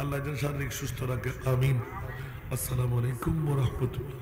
আল্লাহ যেন শারীরিক সুস্থ রাখে আমিন আসসালামু আলাইকুম ওয়া রাহমাতুল্লাহ